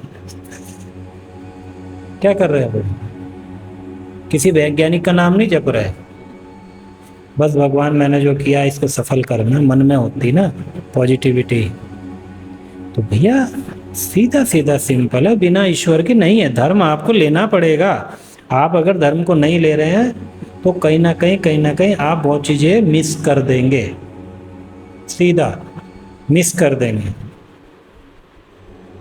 क्या कर रहे हैं भाई? किसी वैज्ञानिक का नाम नहीं जप रहे, बस भगवान मैंने जो किया इसको सफल करना, मन में होती ना पॉजिटिविटी। तो भैया सीधा सीधा सिंपल है, बिना ईश्वर के नहीं है। धर्म आपको लेना पड़ेगा। आप अगर धर्म को नहीं ले रहे हैं तो कहीं ना कहीं आप बहुत चीज़ें मिस कर देंगे, सीधा मिस कर देंगे।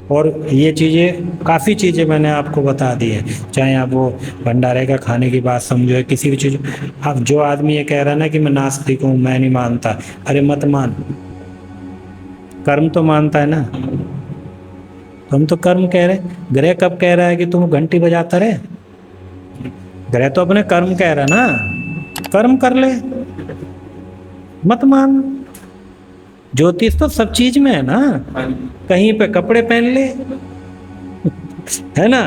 और ये चीज़ें, काफ़ी चीज़ें मैंने आपको बता दी है, चाहे आप वो भंडारे का खाने की बात समझो, किसी भी चीज़। अब जो आदमी ये कह रहा है ना कि मैं नास्तिक हूँ, मैं नहीं मानता, अरे मत मान, कर्म तो मानता है ना। हम तो कर्म कह रहे, ग्रह कब कह रहा है कि तुम घंटी बजाता रहे? ग्रह तो अपने कर्म कह रहा है ना, कर्म कर ले, मत मान। ज्योतिष तो सब चीज में है ना, कहीं पे कपड़े पहन ले, है ना,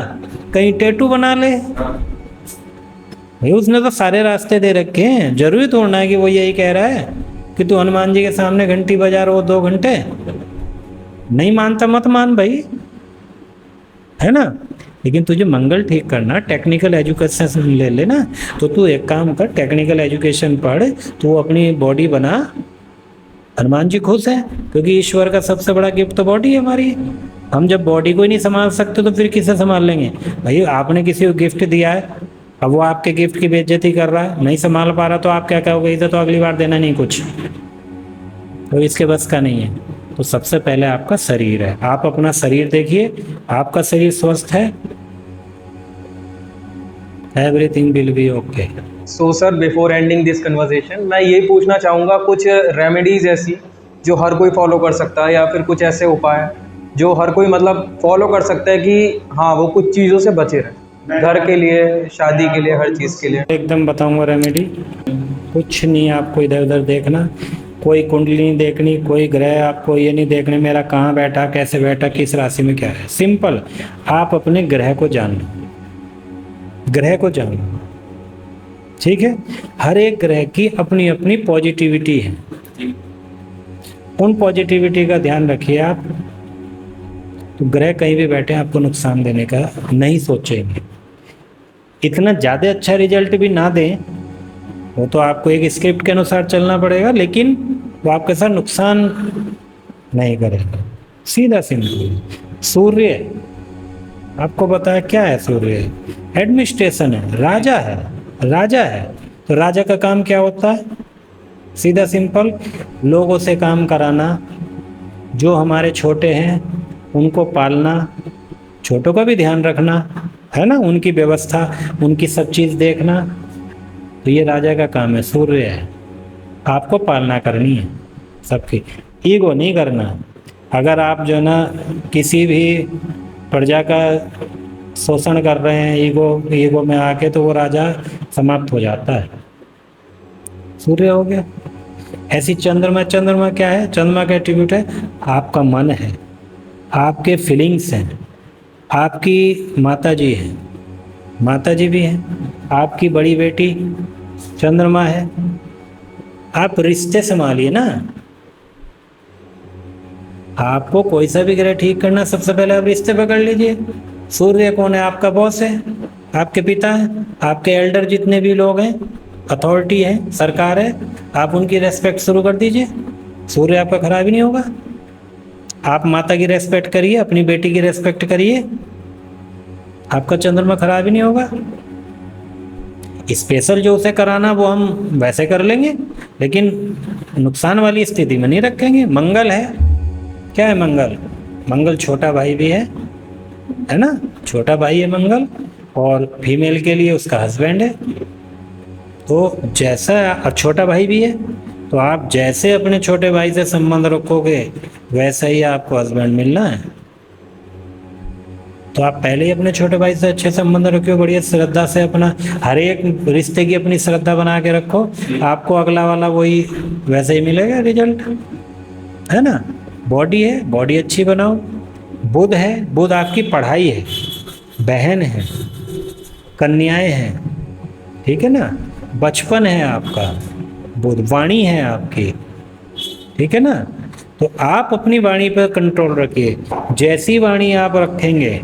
कहीं टैटू बना ले, भाई उसने तो सारे रास्ते दे रखे हैं। जरूरी थोड़ा है कि वो यही कह रहा है कि तू हनुमान जी के सामने घंटी बजा रहा हो 2 घंटे। नहीं मानता मत मान भाई, है ना। लेकिन तुझे मंगल ठीक करना, टेक्निकल एजुकेशन ले लेना, तो तू एक काम कर, टेक्निकल एजुकेशन पढ़, तू अपनी बॉडी बना। हनुमान जी खुश है क्योंकि ईश्वर का सबसे बड़ा गिफ्ट तो बॉडी है हमारी। हम जब बॉडी को ही नहीं संभाल सकते तो फिर किसे संभाल लेंगे? भाई आपने किसी को गिफ्ट दिया है, अब वो आपके गिफ्ट की बेइज्जती कर रहा है, नहीं संभाल पा रहा, तो आप क्या कहोगे? इसे तो अगली बार देना नहीं कुछ, तो इसके बस का नहीं है। तो सबसे पहले आपका शरीर है, आप अपना शरीर देखिए, आपका शरीर स्वस्थ है, everything will be okay. So sir, before ending this conversation मैं ये पूछना चाहूँगा, कुछ रेमेडीज़ ऐसी जो हर कोई फॉलो कर सकता है, या फिर कुछ ऐसे उपाय जो हर कोई मतलब फॉलो कर सकता है कि हाँ वो कुछ चीज़ों से बचे रहे, घर के लिए, शादी के लिए, हर चीज़ के लिए। एकदम बताऊंगा रेमेडी, कुछ नहीं आपको इधर उधर देखना, कोई कुंडली नहीं देखनी, कोई ग्रह आपको ये नहीं देखने मेरा कहाँ बैठा, कैसे बैठा, किस राशि में क्या है। सिंपल, आप अपने ग्रह को जान लो, ग्रह को जान लो, ठीक है। हर एक ग्रह की अपनी अपनी पॉजिटिविटी है, उन पॉजिटिविटी का ध्यान रखिए आप। तो ग्रह कहीं भी बैठे आपको नुकसान देने का नहीं सोचेंगे, इतना ज़्यादा अच्छा रिजल्ट भी ना दें, वो तो आपको एक स्क्रिप्ट के अनुसार चलना पड़ेगा, लेकिन वो आपके साथ नुकसान नहीं करेगा। सीधा सिंपल। सूर्य आपको बताया क्या है? सूर्य एडमिनिस्ट्रेशन है, राजा है, राजा है। तो राजा का काम क्या होता है? सीधा सिंपल, लोगों से काम कराना, जो हमारे छोटे हैं उनको पालना, छोटों का भी ध्यान रखना, है ना, उनकी व्यवस्था, उनकी सब चीज़ देखना, तो ये राजा का काम है, सूर्य है। आपको पालना करनी है सबकी, ईगो नहीं करना। अगर आप जो ना किसी भी प्रजा का शोषण कर रहे हैं ईगो में आके, तो वो राजा समाप्त हो जाता है। सूर्य हो गया। ऐसी चंद्रमा क्या है? चंद्रमा का एट्रीब्यूट है आपका मन है, आपके फीलिंग्स हैं, आपकी माता जी हैं, माता जी भी हैं, आपकी बड़ी बेटी चंद्रमा है। आप रिश्ते संभालिए ना। आपको कोई सा भी ग्रह ठीक करना, सबसे पहले आप रिश्ते पकड़ लीजिए। सूर्य कौन है? आपका बॉस है, आपके पिता है, आपके एल्डर जितने भी लोग हैं, अथॉरिटी है, सरकार है, आप उनकी रेस्पेक्ट शुरू कर दीजिए। सूर्य आपका खराब ही नहीं होगा। आप माता की रेस्पेक्ट करिए, अपनी बेटी की रेस्पेक्ट करिए, आपका चंद्रमा खराब ही नहीं होगा। स्पेशल जो उसे कराना वो हम वैसे कर लेंगे, लेकिन नुकसान वाली स्थिति में नहीं रखेंगे। मंगल है, क्या है मंगल? मंगल छोटा भाई भी है ना, छोटा भाई है मंगल, और फीमेल के लिए उसका हस्बैंड है। तो जैसा छोटा भाई भी है, तो आप जैसे अपने छोटे भाई से संबंध रखोगे वैसा ही आपको हस्बैंड मिलना है। तो आप पहले ही अपने छोटे भाई से अच्छे संबंध रखो, बढ़िया श्रद्धा से, अपना हर एक रिश्ते की अपनी श्रद्धा बना के रखो, आपको अगला वाला वही वैसे ही मिलेगा रिजल्ट, है ना। बॉडी है, बॉडी अच्छी बनाओ। बुध है, बुध आपकी पढ़ाई है, बहन है, कन्याएं हैं, ठीक है ना, बचपन है आपका, बुध वाणी है आपकी, ठीक है ना। तो आप अपनी वाणी पर कंट्रोल रखिए। जैसी वाणी आप रखेंगे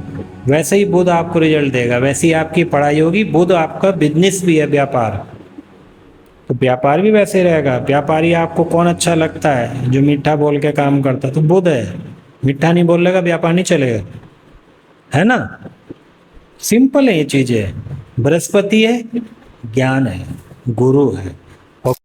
वैसे ही बुध आपको रिजल्ट देगा, वैसी आपकी पढ़ाई होगी। बुध आपका बिजनेस भी है, व्यापार, तो व्यापार भी वैसे रहेगा। व्यापारी आपको कौन अच्छा लगता है? जो मीठा बोल के काम करता है, तो बुध है। मीठा नहीं बोलेगा, व्यापार नहीं चलेगा, है ना। सिंपल है ये चीजें। बृहस्पति है, ज्ञान है, गुरु है।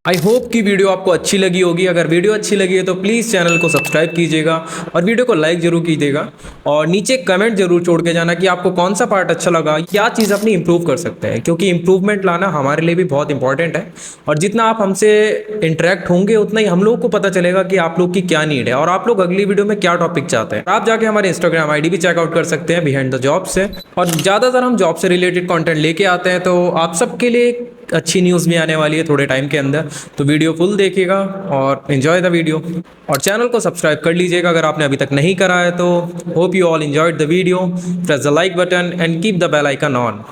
आई होप कि वीडियो आपको अच्छी लगी होगी। अगर वीडियो अच्छी लगी है तो प्लीज़ चैनल को सब्सक्राइब कीजिएगा और वीडियो को लाइक जरूर कीजिएगा, और नीचे कमेंट जरूर छोड़ के जाना कि आपको कौन सा पार्ट अच्छा लगा, क्या चीज़ अपनी इंप्रूव कर सकते हैं, क्योंकि इंप्रूवमेंट लाना हमारे लिए भी बहुत इंपॉर्टेंट है। और जितना आप हमसे इंटरेक्ट होंगे उतना ही हम लोग को पता चलेगा कि आप लोग की क्या नीड है और आप लोग अगली वीडियो में क्या टॉपिक चाहते हैं। आप जाके हमारे इंस्टाग्राम आईडी भी चेकआउट कर सकते हैं, बिहाइंड द जॉब से। और ज़्यादातर हम जॉब से रिलेटेड कंटेंट लेके आते हैं, तो आप सबके लिए अच्छी न्यूज़ भी आने वाली है थोड़े टाइम के अंदर। तो वीडियो फुल देखिएगा और एंजॉय द वीडियो, और चैनल को सब्सक्राइब कर लीजिएगा अगर आपने अभी तक नहीं करा है तो। Hope you all enjoyed the video. Press the like button and keep the bell icon on.